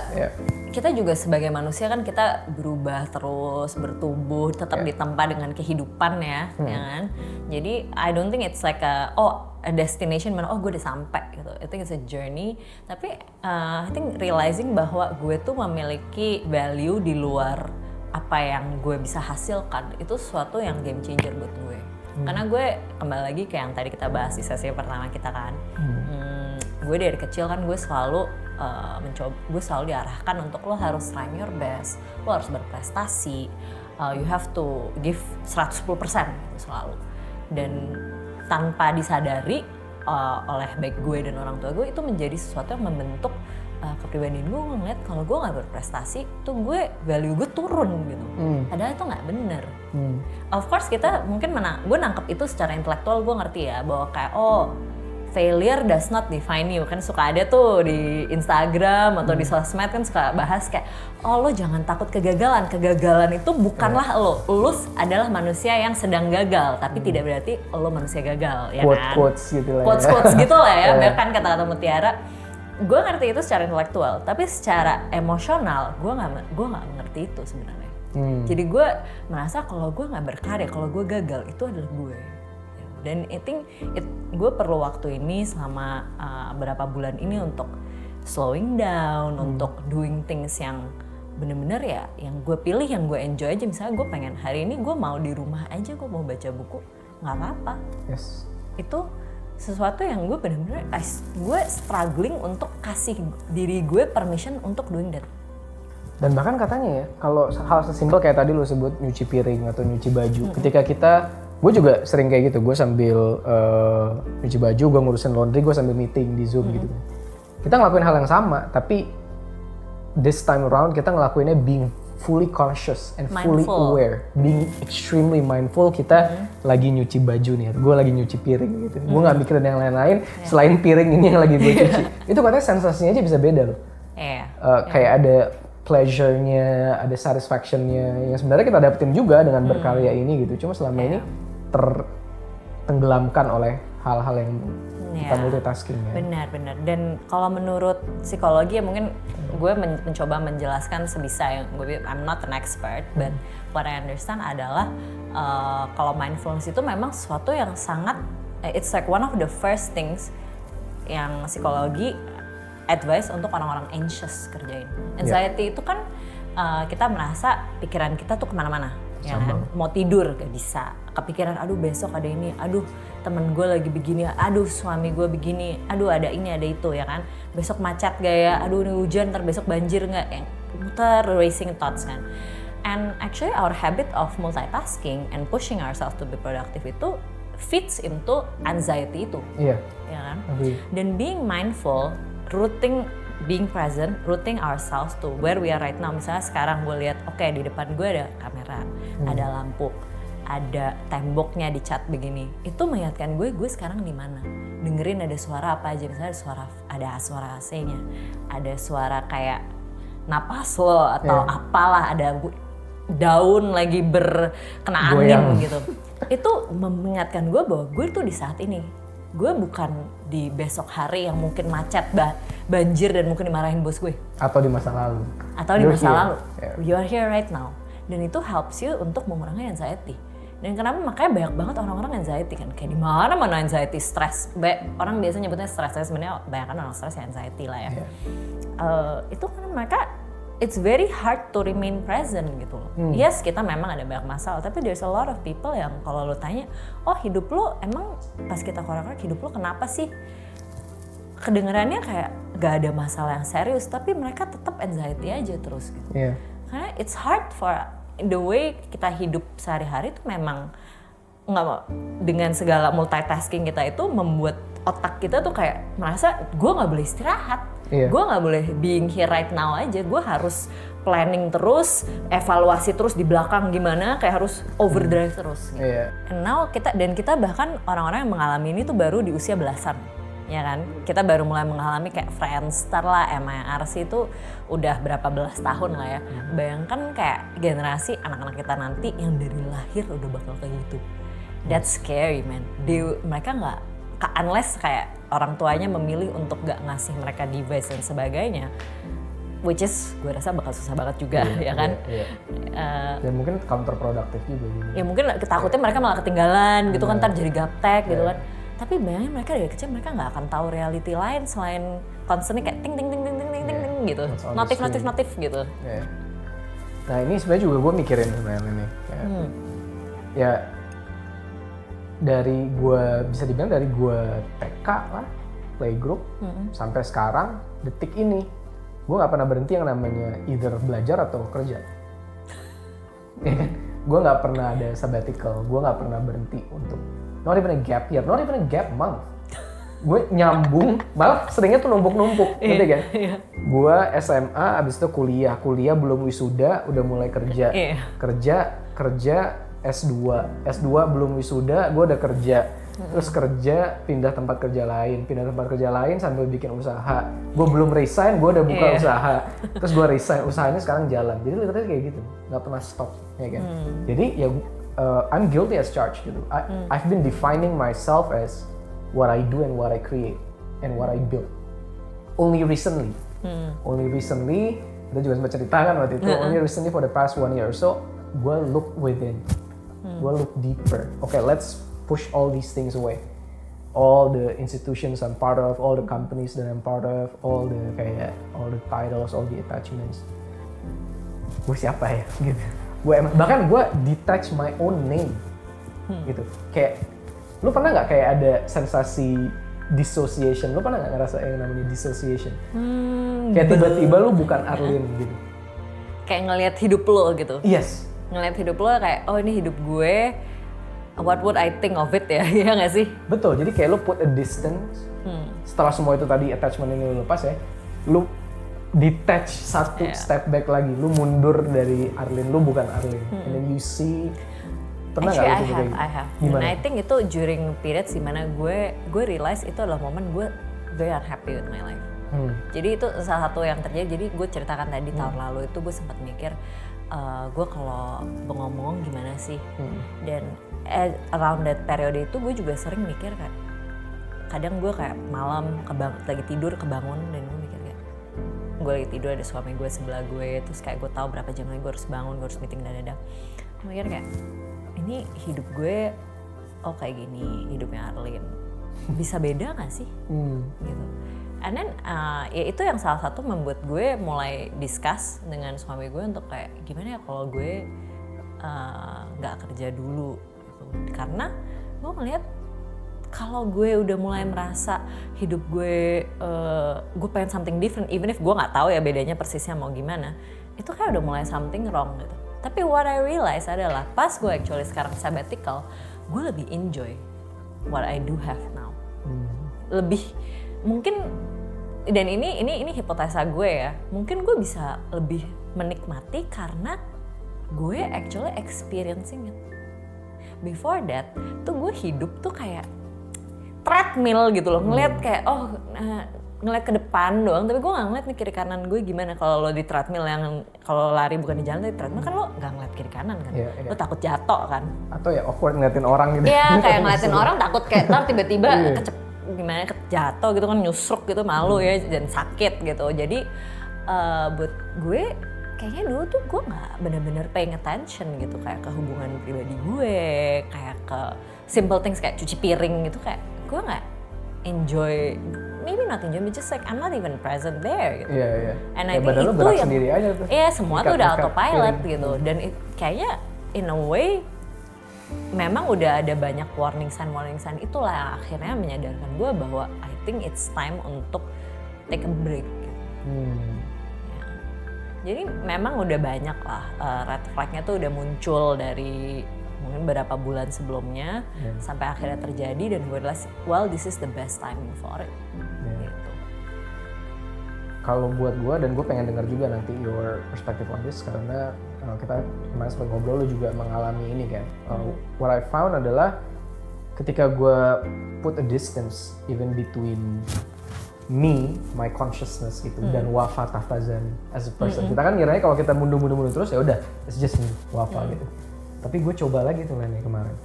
kita juga sebagai manusia kan kita berubah terus, bertumbuh, tetap ditempa dengan kehidupan ya kan. Jadi I don't think it's like a destination mana, gue udah sampai gitu. I think it's a journey. Tapi I think realizing bahwa gue tuh memiliki value di luar apa yang gue bisa hasilkan, itu sesuatu yang game changer buat gue. Karena gue kembali lagi kayak yang tadi kita bahas di sesi pertama kita kan. Gue dari kecil kan gue selalu gue selalu diarahkan untuk lo harus trying your best, lo harus berprestasi, you have to give 110% gitu selalu. Dan tanpa disadari oleh baik gue dan orang tua gue, itu menjadi sesuatu yang membentuk kepribadian gue. Ngeliat kalau gue nggak berprestasi tuh value gue turun gitu. Padahal itu nggak bener. Of course kita mungkin gue nangkep itu secara intelektual, gue ngerti ya bahwa kayak failure does not define you. Kan suka ada tuh di Instagram atau di sosmed kan suka bahas kayak, lo jangan takut kegagalan. Kegagalan itu bukanlah lo adalah manusia yang sedang gagal, tapi tidak berarti lo manusia gagal, ya kan? Quotes gitu lah. Quotes gitu lah ya, bahkan kata-kata mutiara. Gue ngerti itu secara intelektual, tapi secara emosional gue nggak mengerti itu sebenarnya. Jadi gue merasa kalau gue nggak berkarya, kalau gue gagal, itu adalah gue. Dan I think gue perlu waktu ini selama berapa bulan ini untuk slowing down, untuk doing things yang bener-bener ya, yang gue pilih, yang gue enjoy aja. Misalnya gue pengen hari ini gue mau di rumah aja, gue mau baca buku, nggak apa-apa. Yes. Itu sesuatu yang gue bener-bener, gue struggling untuk kasih diri gue permission untuk doing that. Dan bahkan katanya ya, kalau hal sesimpel kayak tadi lo sebut nyuci piring atau nyuci baju, ketika kita, gue juga sering kayak gitu, gue sambil nyuci baju, gue ngurusin laundry, gue sambil meeting di Zoom gitu. Kita ngelakuin hal yang sama, tapi this time around kita ngelakuinnya being fully conscious and fully aware, being extremely mindful. Kita lagi nyuci baju nih, gue lagi nyuci piring gitu. Gue nggak mikirin yang lain-lain selain piring ini yang lagi gue cuci. Itu katanya sensasinya aja bisa beda loh. Kayak ada pleasure-nya, ada satisfaction-nya yang sebenarnya kita dapetin juga dengan berkarya ini gitu. Cuma selama ini tertenggelamkan oleh hal-hal yang kita multitasking ya. Benar. Dan kalau menurut psikologi ya mungkin gue mencoba menjelaskan sebisa yang I'm not an expert, but what I understand adalah kalau mindfulness itu memang sesuatu yang sangat, it's like one of the first things yang psikologi advice untuk orang-orang anxious kerjain. Anxiety itu kan kita merasa pikiran kita tuh kemana-mana, ya kan? Mau tidur gak bisa, kepikiran aduh besok ada ini, aduh temen gue lagi begini, aduh suami gue begini, aduh ada ini ada itu, ya kan? Besok macet gak ya, aduh ini hujan, ntar besok banjir gak, yang clutter, racing thoughts kan. And actually our habit of multitasking and pushing ourselves to be productive itu fits into anxiety itu. Iya. Ya kan? Agree. Dan being mindful, being present, rooting ourselves to where we are right now. Misalnya sekarang gue lihat, oke, di depan gue ada kamera, ada lampu, ada temboknya dicat begini. Itu mengingatkan gue sekarang di mana. Dengerin ada suara apa aja, misalnya ada suara AC-nya, ada suara kayak napas lo atau apalah, ada daun lagi berkena angin gitu. Itu mengingatkan gue bahwa gue tuh di saat ini. Gue bukan di besok hari yang mungkin macet, banjir dan mungkin dimarahin bos gue. Atau di masa lalu. Atau di masa lalu. You are here right now. Dan itu helps you untuk mengurangi anxiety. Dan kenapa makanya banyak banget orang-orang anxiety kan. Kayak di mana anxiety, stress. Orang biasa nyebutnya stress, tapi sebenarnya banyak kan orang stress ya anxiety lah ya. Itu karena mereka it's very hard to remain present gitu loh. Yes, kita memang ada banyak masalah, tapi there's a lot of people yang kalau lo tanya, oh hidup lo emang pas kita korek-korek hidup lo kenapa sih? Kedengarannya kayak gak ada masalah yang serius, tapi mereka tetap anxiety aja terus gitu. Karena it's hard for the way kita hidup sehari-hari tuh memang nggak, dengan segala multitasking kita itu membuat otak kita tuh kayak merasa gue nggak boleh istirahat, gue nggak boleh being here right now aja, gue harus planning terus, evaluasi terus di belakang gimana, kayak harus overdrive terus. Gitu. And now kita bahkan orang-orang yang mengalami ini tuh baru di usia belasan, ya kan? Kita baru mulai mengalami kayak Friendster lah, MIRC itu udah berapa belas tahun lah ya. Bayangkan kayak generasi anak-anak kita nanti yang dari lahir udah bakal kayak gitu. That's scary man. Mereka nggak, unless kayak orang tuanya memilih untuk nggak ngasih mereka device dan sebagainya, which is gue rasa bakal susah banget juga, ya kan? Dan mungkin counterproductive juga. Ya mungkin takutnya mereka malah ketinggalan gitu kan, ntar jadi gaptek gitu kan. Tapi bayangin mereka dari kecil mereka nggak akan tahu reality lain selain constantly kayak ting ting ting ting ting ting ting gitu, notif gitu. Nah ini sebenarnya juga gue mikirin sebenarnya ini. Ya dari gue bisa dibilang dari gue TK lah, playgroup sampai sekarang detik ini gue nggak pernah berhenti yang namanya either belajar atau kerja. Gue nggak pernah ada sabbatical, gue nggak pernah berhenti untuk not even a gap year, not even a gap month. Gue nyambung, malah seringnya tuh numpuk-numpuk, gitu kan? Gue SMA, abis itu kuliah belum wisuda, udah mulai kerja, kerja S2 belum wisuda, gue udah kerja, terus kerja pindah tempat kerja lain sambil bikin usaha. Gue belum resign, gue udah buka usaha, terus gue resign, usahanya sekarang jalan. Jadi literally kayak gitu, nggak pernah stop, ya kan? Jadi ya I'm guilty as charged gitu. I've been defining myself as what I do and what I create and what I build. Only recently, kita juga sempat cerita kan waktu itu. Only recently for the past 1 year or so, gue look within, gue look deeper. Okay, let's push all these things away. All the institutions I'm part of, all the companies that I'm part of, all the titles, all the attachments. Gue siapa ya? Gitu. Bahkan gue detach my own name, gitu. Kayak, lu pernah nggak kayak ada sensasi dissociation? Lu pernah nggak ngerasa yang namanya dissociation? Kayak tiba-tiba lu bukan Arlin gitu. Kayak ngelihat hidup lo gitu. Yes. Ngelihat hidup lo kayak, oh ini hidup gue, what would I think of it ya, ya nggak sih? Betul, jadi kayak lu put a distance, setelah semua itu tadi attachment ini lu lepas ya, lu detach satu step back lagi, lu mundur dari Arlin, lu bukan Arlin, and then you see. Pernah Actually I have. And I think itu during periods dimana gue realize itu adalah momen gue very unhappy with my life. Jadi itu salah satu yang terjadi. Jadi gue ceritakan tadi tahun lalu itu gue sempat mikir, gue kalau bengong-bengong gimana sih? Dan around that periode itu gue juga sering mikir kayak, kadang gue kayak malam lagi tidur kebangun dan gue mikir kayak, gue lagi tidur ada suami gue sebelah gue, terus kayak gue tahu berapa jam lagi gue harus bangun, gue harus meeting dan gue mikir kayak, ini hidup gue kayak gini hidupnya Arlin, bisa beda nggak sih? Gitu. And then ya itu yang salah satu membuat gue mulai discuss dengan suami gue untuk kayak gimana ya kalau gue nggak kerja dulu gitu. Karena gue ngeliat kalau gue udah mulai merasa hidup gue pengen something different, even if gue nggak tahu ya bedanya persisnya mau gimana, itu kayak udah mulai something wrong gitu. Tapi what I realize adalah pas gue actually sekarang sabbatical, gue lebih enjoy what I do have now. Lebih mungkin, dan ini hipotesa gue ya, mungkin gue bisa lebih menikmati karena gue actually experiencing it. Before that tuh gue hidup tuh kayak treadmill gitu loh, ngeliat kayak ngeliat ke depan doang, tapi gue nggak ngeliat nih kiri kanan gue gimana. Kalau lo di treadmill yang kalau lari bukan di jalan, tapi treadmill kan lo nggak ngeliat kiri kanan kan, lo takut jatuh kan, atau ya awkward ngeliatin orang gitu. Iya kayak ngeliatin orang takut kayak ntar tiba-tiba gimana jatuh gitu kan, nyusruk gitu, malu ya dan sakit gitu. Jadi buat gue kayaknya dulu tuh gue nggak bener-bener paying attention gitu kayak ke hubungan pribadi gue, kayak ke simple things kayak cuci piring gitu, kayak gue nggak enjoy, maybe not enjoy, but just like I'm not even present there gitu. Iya. And I think itu yang sendiri aja tuh. Iya semua tuh udah autopilot gitu, dan kayaknya in a way memang udah ada banyak warning sign itulah yang akhirnya menyadarkan gue bahwa I think it's time untuk take a break gitu. Jadi memang udah banyak lah red flag-nya tuh udah muncul dari mungkin beberapa bulan sebelumnya sampai akhirnya terjadi, dan gue realize, well this is the best timing for it. Gitu. Kalau buat gue, dan gue pengen dengar juga nanti your perspective on this, karena kita kemarin sempat ngobrol, lo juga mengalami ini kan. What I found adalah ketika gue put a distance even between me, my consciousness gitu, dan Wafa Taftazani as a person. Kita kan kiranya kalau kita mundur terus ya udah, it's just me, Wafa gitu. Tapi gue coba lagi tuh Leni kemarin,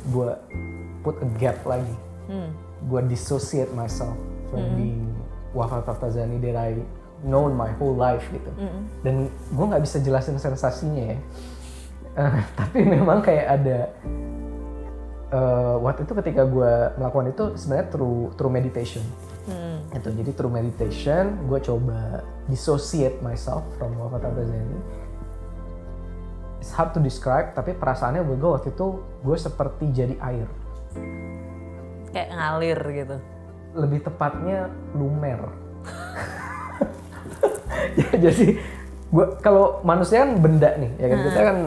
gue put a gap lagi, gue dissociate myself from being Wafa Taftazani that I known my whole life gitu. Dan gue nggak bisa jelasin sensasinya ya, tapi memang kayak ada waktu itu ketika gue melakukan itu sebenarnya through meditation. Itu jadi through meditation gue coba dissociate myself from Wafa Taftazani. It's hard to describe, tapi perasaannya gue waktu itu gue seperti jadi air. Kayak ngalir gitu. Lebih tepatnya lumer. Ya, jadi gue kalau manusia kan benda nih, ya kan kita kan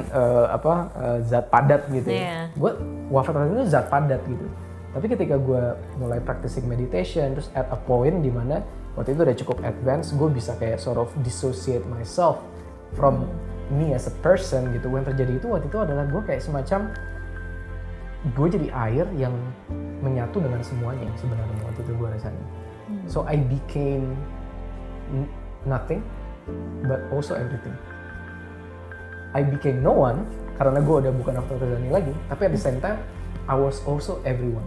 zat padat gitu. Ya. Gue Wafa Taftazani itu zat padat gitu. Tapi ketika gue mulai practicing meditation, terus at a point di mana waktu itu udah cukup advance, gue bisa kayak sort of dissociate myself from me as a person gitu. Yang terjadi itu waktu itu adalah gue kayak semacam gue jadi air yang menyatu dengan semuanya sebenarnya waktu itu gue rasanya. So I became nothing but also everything. I became no one karena gue udah bukan Wafa Taftazani lagi, tapi at the same time I was also everyone.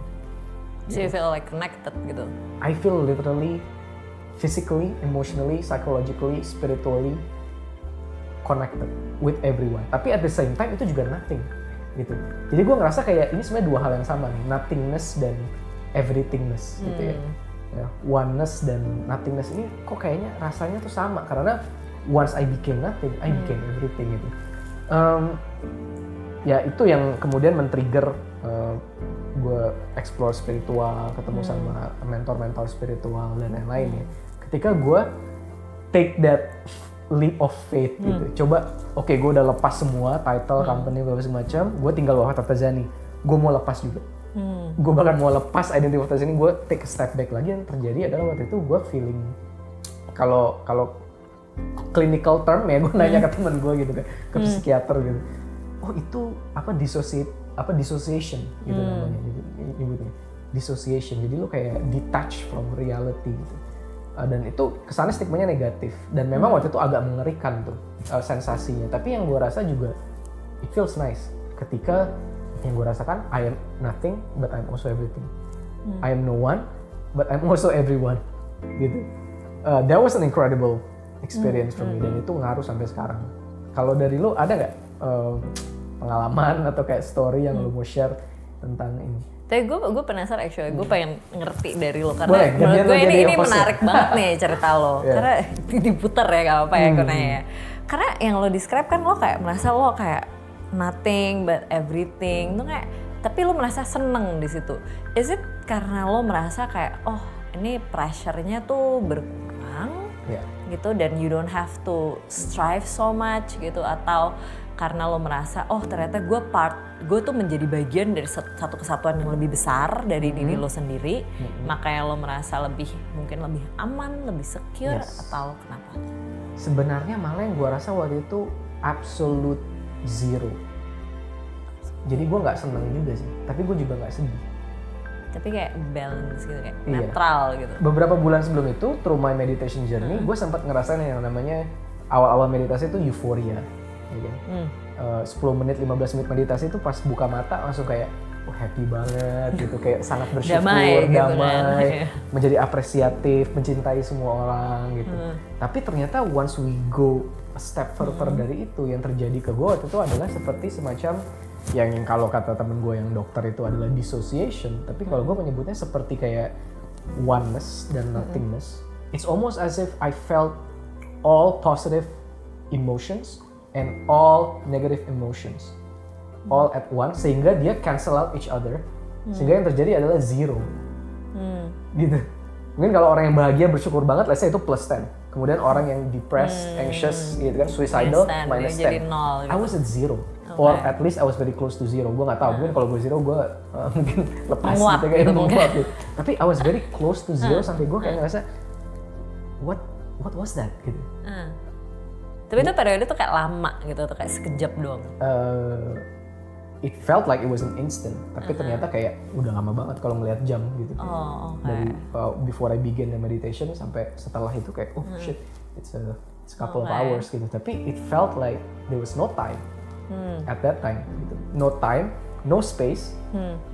So you feel like connected gitu? I feel literally, physically, emotionally, psychologically, spiritually connected with everyone. Tapi at the same time itu juga nothing gitu. Jadi gue ngerasa kayak ini sebenarnya dua hal yang sama nih, nothingness dan everythingness gitu ya. Oneness dan nothingness ini kok kayaknya rasanya tuh sama, karena once I became nothing, I became everything gitu. Ya itu yang kemudian men-trigger gue explore spiritual, ketemu sama mentor-mentor spiritual dan lain-lain ya. Ketika gue take that leap of faith gitu, coba gue udah lepas semua title, company, beberapa semacam, gue tinggal Wafa Taftazani, gue mau lepas juga. Gue bahkan mau lepas identity Wafa Taftazani, gue take a step back lagi. Yang terjadi adalah waktu itu gue feeling, kalau clinical term ya, gue nanya ke temen gue gitu kan, ke psikiater gitu, oh itu dissociation gitu namanya, nyebutnya dissociation. Jadi lo kayak detach from reality gitu. Dan itu kesannya stigmanya negatif, dan memang waktu itu agak mengerikan tuh sensasinya. Tapi yang gue rasa juga it feels nice ketika yang gue rasakan I am nothing but I'm also everything. I am no one but I'm also everyone gitu. That was an incredible experience for me, dan itu ngaruh sampai sekarang. Kalau dari lo ada nggak pengalaman atau kayak story yang lo mau share tentang ini? Tapi gue penasaran actually, gue pengen ngerti dari lo karena boleh, menurut gue ini menarik banget nih cerita lo. Karena diputer ya, gak apa-apa ya gue nanya ya. Karena yang lo describe kan lo kayak merasa lo kayak nothing but everything tuh kayak, tapi lo merasa seneng di situ. Is it karena lo merasa kayak ini pressure-nya tuh berkurang Yeah. gitu, dan you don't have to strive so much gitu, atau karena lo merasa oh ternyata gue tuh menjadi bagian dari satu kesatuan yang lebih besar dari diri lo sendiri, makanya lo merasa mungkin lebih aman, lebih secure. Yes. Atau kenapa? Sebenarnya malah yang gue rasa waktu itu absolute zero. Jadi gue nggak seneng juga sih, tapi gue juga nggak sedih. Tapi kayak balance gitu, kayak Iya. netral gitu. Beberapa bulan sebelum itu, through my meditation journey, gue sempat ngerasain yang namanya awal-awal meditasi itu euforia. Ya kan? 10 menit, 15 menit meditasi itu pas buka mata langsung kayak happy banget gitu, kayak sangat bersyukur, Damai gitu kan. menjadi apresiatif, mencintai semua orang gitu. Tapi ternyata once we go a step further dari itu, yang terjadi ke gue waktu itu adalah seperti semacam yang kalau kata temen gue yang dokter itu adalah dissociation, tapi kalau gue menyebutnya seperti kayak oneness dan nothingness. It's almost as if I felt all positive emotions and all negative emotions all at once, sehingga dia cancel out each other, sehingga yang terjadi adalah zero. Gitu. Mungkin kalau orang yang bahagia bersyukur banget, let's say itu plus 10. Kemudian orang yang depressed, anxious, gitu kan, suicidal, minus 10. Jadi 0 gitu. I was at zero. Or at least I was very close to zero. Gue nggak tahu, mungkin kalau gue zero gue mungkin lepas Menguap gitu, kayak gitu menguap gitu. Tapi I was very close to zero sampai gue kayak ngerasa what was that gitu. Tapi itu periode tuh kayak lama gitu, tuh kayak sekejap doang. It felt like it was an instant, tapi ternyata kayak udah lama banget kalau ngelihat jam gitu. Oh, oke. Dari before I begin the meditation sampai setelah itu kayak shit, it's a couple of hours gitu. Tapi it felt like there was no time at that time gitu. No time, no space,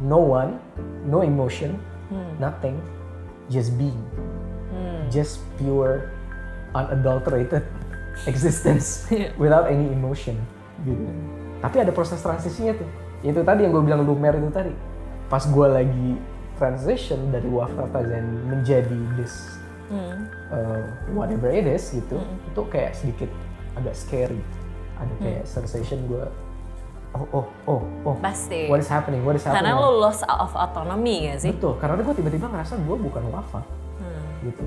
no one, no emotion, nothing, just being, just pure unadulterated existence without any emotion gitu. Tapi ada proses transisinya tuh. Itu tadi yang gue bilang lumer itu tadi. Pas gue lagi transition dari Wafa Zen menjadi this whatever it is gitu, itu kayak sedikit agak scary. Ada kayak sensation gue, oh, Pasti. what is happening? Karena lo loss of autonomy gak sih? Betul, karena gue tiba-tiba ngerasa gue bukan Wafa, gitu.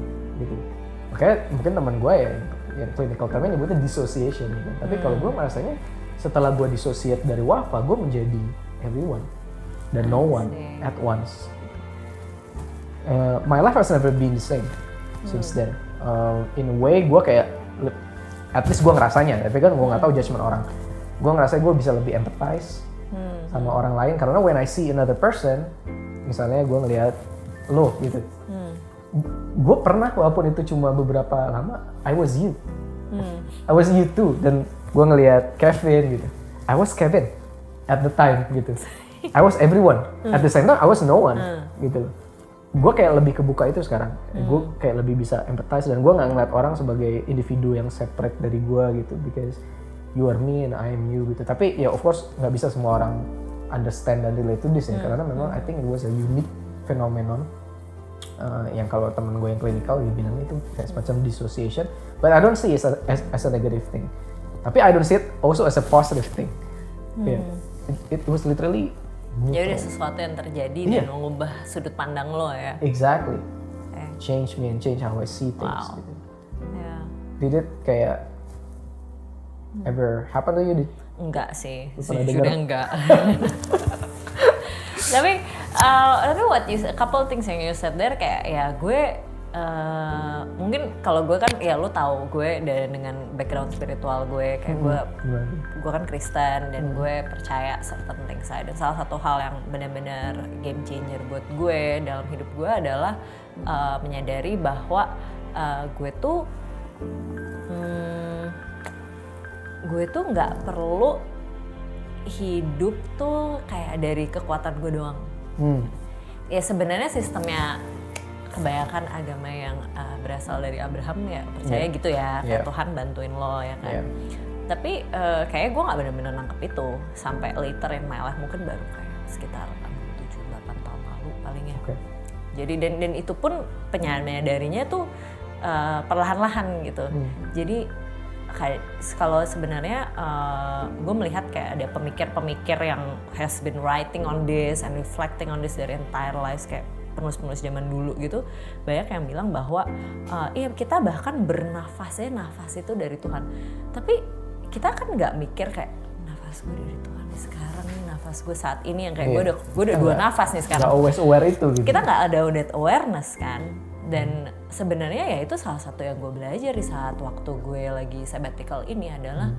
Makanya mungkin teman gue yang clinical termnya nyebutnya dissociation, gitu. Tapi kalau gue merasanya setelah gue dissociate dari Wafa, gue menjadi everyone dan no one at once. My life has never been the same since then. In a way, gue kayak, at least gue ngerasanya, tapi kan gue nggak tahu judgement orang. Gue ngerasa gue bisa lebih empathize sama orang lain, karena when I see another person, misalnya gue ngelihat lo gitu, gue pernah walaupun itu cuma beberapa lama, I was you too, dan gue ngelihat Kevin gitu, I was Kevin at the time gitu, I was everyone at the same time, I was no one gitu. Gue kayak lebih kebuka itu sekarang, gue kayak lebih bisa empathize, dan gue nggak ngeliat orang sebagai individu yang separate dari gue gitu, because you are me and I am you gitu. Tapi ya of course nggak bisa semua orang understand dan relate to this ya, karena memang I think it was a unique phenomenon. Yang kalau temen gue yang clinical dia bilang itu kayak semacam dissociation, but I don't see it as a negative thing. Tapi I don't see it also as a positive thing. Yeah. It was literally neutral. Ya udah sesuatu yang terjadi dan mengubah sudut pandang lo ya. Exactly. Change me and change how I see things. Wow. Gitu. Yeah. Did it kayak ever happen to you? Enggak sih, pernah sejujurnya dengar? enggak. tapi a couple things yang you said there, kayak ya gue mungkin kalau gue kan ya lo tahu gue dengan background spiritual gue, kayak gue kan Kristen dan gue percaya certain things. Dan salah satu hal yang benar-benar game changer buat gue dalam hidup gue adalah menyadari bahwa gue tuh nggak perlu hidup tuh kayak dari kekuatan gue doang. Ya sebenarnya sistemnya kebanyakan agama yang berasal dari Abraham ya percaya gitu ya, kayak Tuhan bantuin lo ya kan. Tapi kayaknya gue nggak benar-benar nangkep itu sampai later in my life, mungkin baru kayak sekitar 7-8 tahun lalu paling ya. Jadi dan itu pun penyadarinya tuh perlahan-lahan gitu. Jadi kayak kalau sebenarnya gue melihat kayak ada pemikir-pemikir yang has been writing on this and reflecting on this their entire lives, kayak penulis-penulis zaman dulu gitu banyak yang bilang bahwa iya kita bahkan bernafasnya nafas itu dari Tuhan. Tapi kita kan nggak mikir kayak nafas gue dari Tuhan nih sekarang nih, nafas gue saat ini yang kayak gue udah 2 nafas nih sekarang. Nggak always aware itu gitu. Kita nggak ada that awareness kan. Dan sebenarnya ya itu salah satu yang gue belajar di saat waktu gue lagi sabbatical ini adalah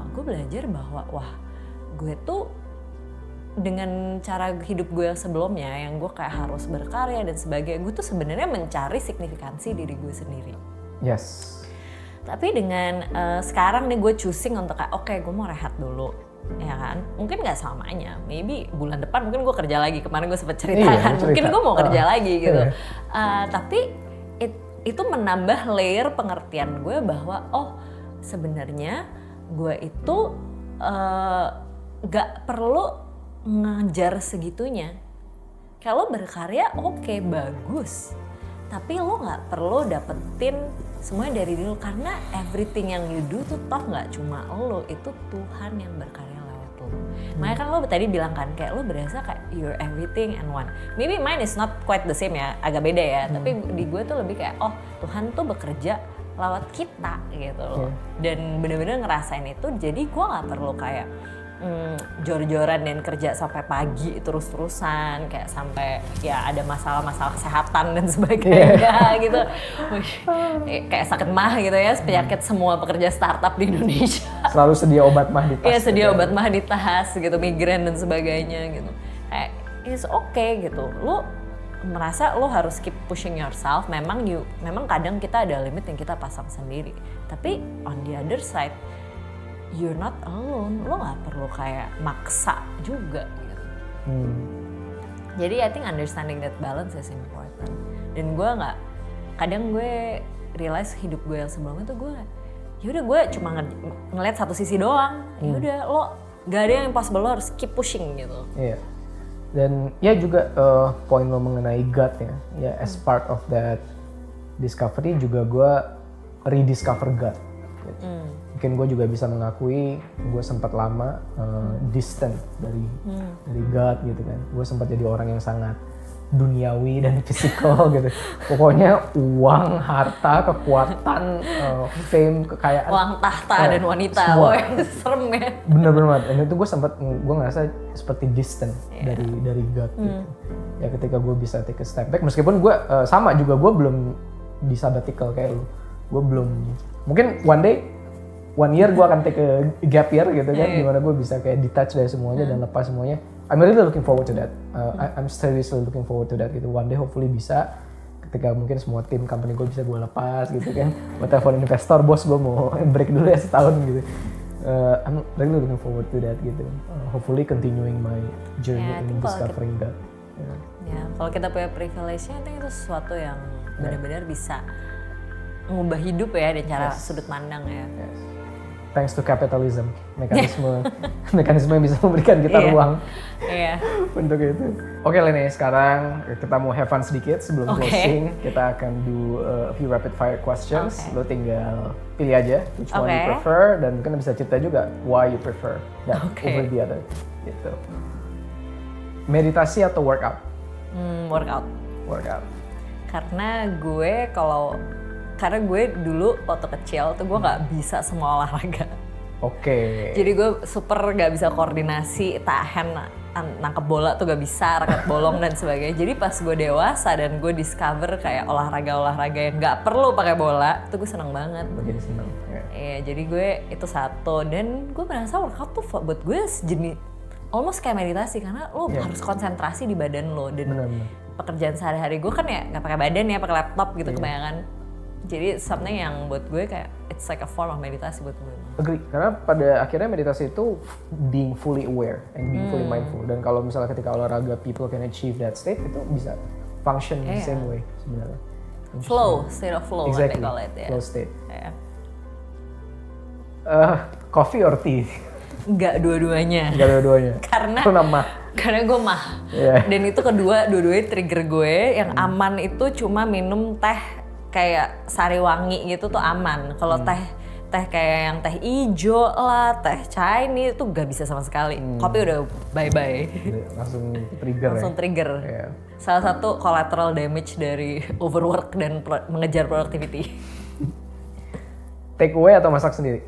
gue belajar bahwa wah gue tuh dengan cara hidup gue yang sebelumnya yang gue kayak harus berkarya dan sebagainya, gue tuh sebenarnya mencari signifikansi diri gue sendiri. Yes. Tapi dengan sekarang nih gue choosing untuk kayak oke, gue mau rehat dulu, ya kan? Mungkin nggak selamanya, maybe bulan depan mungkin gue kerja lagi. Kemarin gue sempat ceritakan, mungkin gue mau kerja lagi gitu. Tapi itu menambah layer pengertian gue bahwa oh sebenarnya gue itu nggak perlu ngejar segitunya. Kalau berkarya oke, bagus, tapi lo nggak perlu dapetin semuanya dari diri lo, karena everything yang you do tuh toh nggak cuma lo, itu Tuhan yang berkarya lewat lo. Makanya kan lo tadi bilang kan kayak lo berasa kayak you're everything and one. Maybe mine is not quite the same ya, agak beda ya. Tapi di gue tuh lebih kayak oh Tuhan tuh bekerja lewat kita gitu loh. Dan bener-bener ngerasain itu, jadi gue nggak perlu kayak jor-joran dan kerja sampai pagi terus-terusan kayak sampai ya ada masalah-masalah kesehatan dan sebagainya gitu. Kayak sakit mah gitu ya, penyakit semua pekerja startup di Indonesia. Selalu sedia obat mah di tas. Iya, sedia obat mah di tas gitu, migrain dan sebagainya gitu. Kayak it's okay gitu. Lu merasa lu harus keep pushing yourself. Memang kadang kita ada limit yang kita pasang sendiri. Tapi on the other side you're not alone, lo gak perlu kayak maksa juga gitu. Jadi I think understanding that balance is important. Dan gue kadang gue realize hidup gue yang sebelumnya tuh gue, yaudah gue cuma ngeliat satu sisi doang. Yaudah lo gak ada yang impossible, lo harus keep pushing gitu. Iya. Dan ya juga poin lo mengenai God ya as part of that discovery juga gue rediscover God. Gitu. Mungkin gue juga bisa mengakui gue sempat lama distant dari God gitu kan. Gue sempat jadi orang yang sangat duniawi dan fisikal gitu. Pokoknya uang, harta, kekuatan, fame, kekayaan. Uang, tahta dan wanita, semua. Serem ya. Bener-bener banget. Dan itu gue ngerasa seperti distant dari God gitu. Ya ketika gue bisa take a step back, meskipun gue sama juga gue belum di sabbatical kayak lu. Gue belum, mungkin one year gue akan take a gap year gitu kan, dimana gue bisa kayak detach dari semuanya dan lepas semuanya. I'm really looking forward to that. I'm seriously looking forward to that gitu. One day hopefully bisa, ketika mungkin semua tim company gue bisa gue lepas gitu kan. Gue telepon investor, bos gue mau break dulu ya setahun gitu. I'm really looking forward to that gitu. Hopefully continuing my journey in discovering that. Ya, kalau kita punya privilege-nya, I think itu sesuatu yang benar-benar bisa mengubah hidup ya dan cara sudut pandang ya. Thanks to capitalism, mekanisme yang bisa memberikan kita ruang untuk itu. Oke Lene, sekarang kita mau have fun sedikit sebelum closing. Kita akan do a few rapid fire questions. Lo tinggal pilih aja which one you prefer, dan mungkin bisa cerita juga why you prefer that over the other. Gitu. Meditasi atau workout? Workout. Karena gue dulu waktu kecil tuh gue nggak bisa semua olahraga. Jadi gue super nggak bisa koordinasi, tahan, nangkep bola tuh gak bisa, raket bolong dan sebagainya. Jadi pas gue dewasa dan gue discover kayak olahraga yang nggak perlu pakai bola, tuh gue seneng banget. Jadi seneng. Iya, jadi gue itu satu, dan gue merasa workout tuh buat gue sejenis almost kayak meditasi, karena lo harus konsentrasi di badan lo. Dan pekerjaan sehari-hari gue kan ya nggak pakai badan ya, pakai laptop gitu kebanyakan. Jadi something yang buat gue kayak it's like a form of meditasi buat gue. Agree, karena pada akhirnya meditasi itu being fully aware and being fully mindful. Dan kalau misalnya ketika olahraga people can achieve that state, itu bisa function the same way sebenarnya. State of flow, exactly. What they call it ya. Flow state. Coffee or tea? Enggak dua-duanya. Karena gue mah. Dan itu dua-duanya trigger gue. Yang aman itu cuma minum teh kayak sari wangi gitu tuh aman. Kalau teh teh kayak yang teh ijo lah, teh Chinese itu gak bisa sama sekali. Kopi udah bye-bye. Langsung trigger Langsung trigger. Yeah. Salah satu collateral damage dari overwork dan mengejar productivity. Take away atau masak sendiri?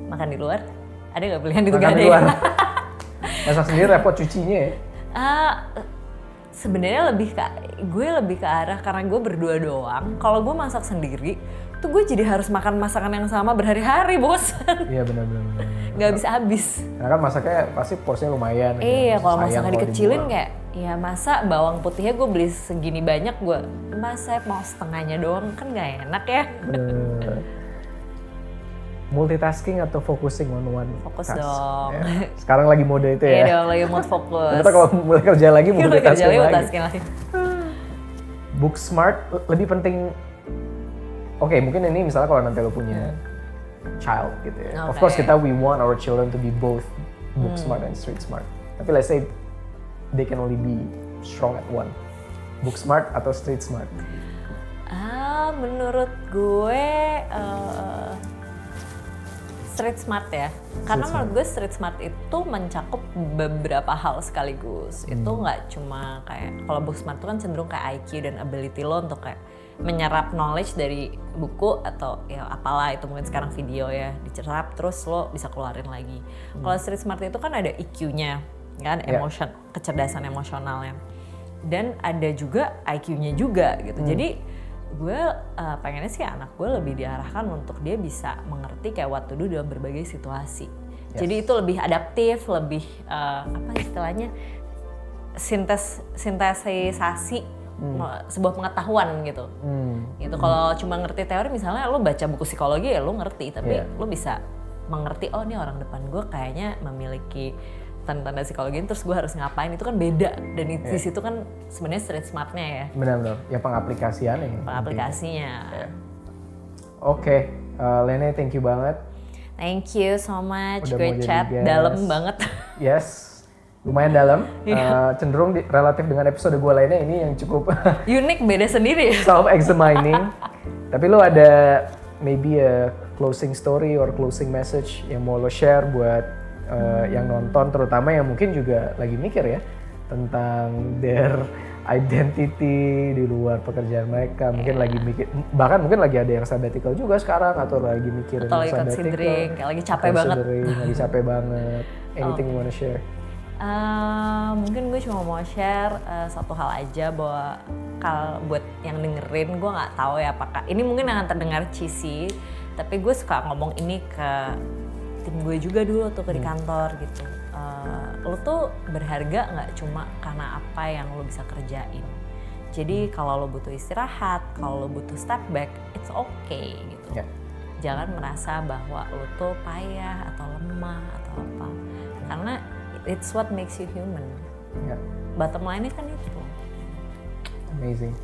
Makan di luar. Ada nggak pilihan itu? Makan gak di ada luar. ya? Masak sendiri repot cucinya ya? Sebenarnya gue lebih ke arah karena gue berdua doang. Kalau gue masak sendiri, tuh gue jadi harus makan masakan yang sama berhari-hari, bosan. Iya benar. Gak habis-habis. Nah kan masaknya pasti porsinya lumayan. Iya, kalau Sayang masaknya kalau dikecilin dibuang. kayak, ya masa bawang putihnya gue beli segini banyak, gue masa mau setengahnya doang, kan gak enak ya. Bener. Multitasking atau focusing on one Fokus task? dong. Ya. Sekarang lagi mode itu Iya ya. dong, lagi mood fokus. Ternyata kalau mulai kerja lagi multitasking lagi. multitasking lagi. Book smart lebih penting. Oke, mungkin ini misalnya kalau nanti lo punya child gitu ya. Of course we want our children to be both book smart and street smart. Tapi let's say they can only be strong at one. Book smart atau street smart? Menurut gue street smart ya. Karena menurut gue street smart itu mencakup beberapa hal sekaligus. Itu nggak cuma kayak, kalau book smart itu kan cenderung kayak IQ dan ability lo untuk kayak menyerap knowledge dari buku atau ya apalah itu, mungkin sekarang video ya, dicerap terus lo bisa keluarin lagi. Kalau street smart itu kan ada EQ-nya kan, emotion, kecerdasan emosionalnya. Dan ada juga IQ-nya juga gitu. Jadi gue pengennya sih anak gue lebih diarahkan untuk dia bisa mengerti kayak what to do dalam berbagai situasi. Jadi itu lebih adaptif, lebih apa istilahnya, sintesisasi sebuah pengetahuan gitu. Itu kalau cuma ngerti teori, misalnya lo baca buku psikologi ya lo ngerti, tapi lo bisa mengerti, oh ini orang depan gue kayaknya memiliki tanda-tanda psikologi, terus gue harus ngapain, itu kan beda. Dan di situ kan sebenarnya street smartnya ya. Benar-benar, ya pengaplikasiannya. Pengaplikasinya. Oke, Lene thank you banget. Thank you so much, Udah gue mau chat jadi guest. dalam banget. Yes, lumayan dalam. Cenderung relatif dengan episode gue lainnya ini yang cukup Unik, beda sendiri. self-examining. Tapi lo ada maybe a closing story or closing message yang mau lo share buat yang nonton, terutama yang mungkin juga lagi mikir ya tentang their identity di luar pekerjaan mereka, mungkin lagi mikir, bahkan mungkin lagi ada yang sabbatical juga sekarang atau lagi mikirin Atau lagi sabbatical, considering, kayak lagi capek banget. lagi capek banget. Anything you wanna share? Mungkin gue cuma mau share satu hal aja, bahwa buat yang dengerin, gue nggak tahu ya apakah ini mungkin akan terdengar cheesy, tapi gue suka ngomong ini ke tim gue juga dulu tuh di kantor gitu. Lo tuh berharga nggak cuma karena apa yang lo bisa kerjain. Jadi kalau lo butuh istirahat, kalau lo butuh step back, it's okay gitu. Jangan merasa bahwa lo tuh payah atau lemah atau apa. Karena it's what makes you human. Bottom line-nya kan itu. Amazing.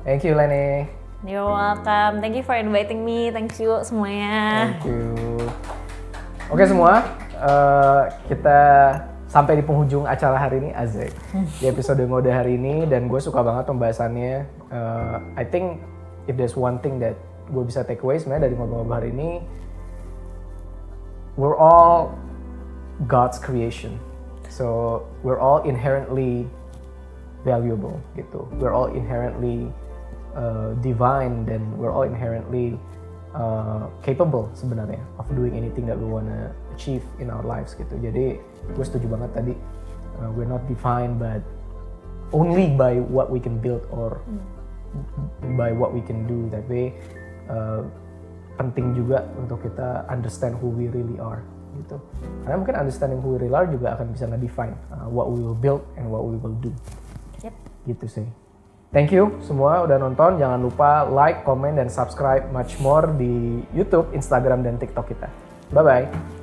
Thank you Lene. You're welcome. Thank you for inviting me. Thank you semuanya. Thank you. Oke semua, kita sampai di penghujung acara hari ini, Azek. Di episode Ngode hari ini, dan gue suka banget pembahasannya. I think if there's one thing that gue bisa take away sebenarnya dari ngobrol-ngobrol hari ini, we're all God's creation. So we're all inherently valuable gitu. We're all inherently divine, dan we're all inherently capable sebenarnya of doing anything that we wanna achieve in our lives gitu. Jadi gue setuju banget tadi, we're not defined but only by what we can build or by what we can do. Tapi penting juga untuk kita understand who we really are gitu. Karena mungkin understanding who we really are juga akan bisa nge-define what we will build and what we will do. Gitu sih. Thank you semua udah nonton. Jangan lupa like, comment, dan subscribe much more di YouTube, Instagram, dan TikTok kita. Bye-bye.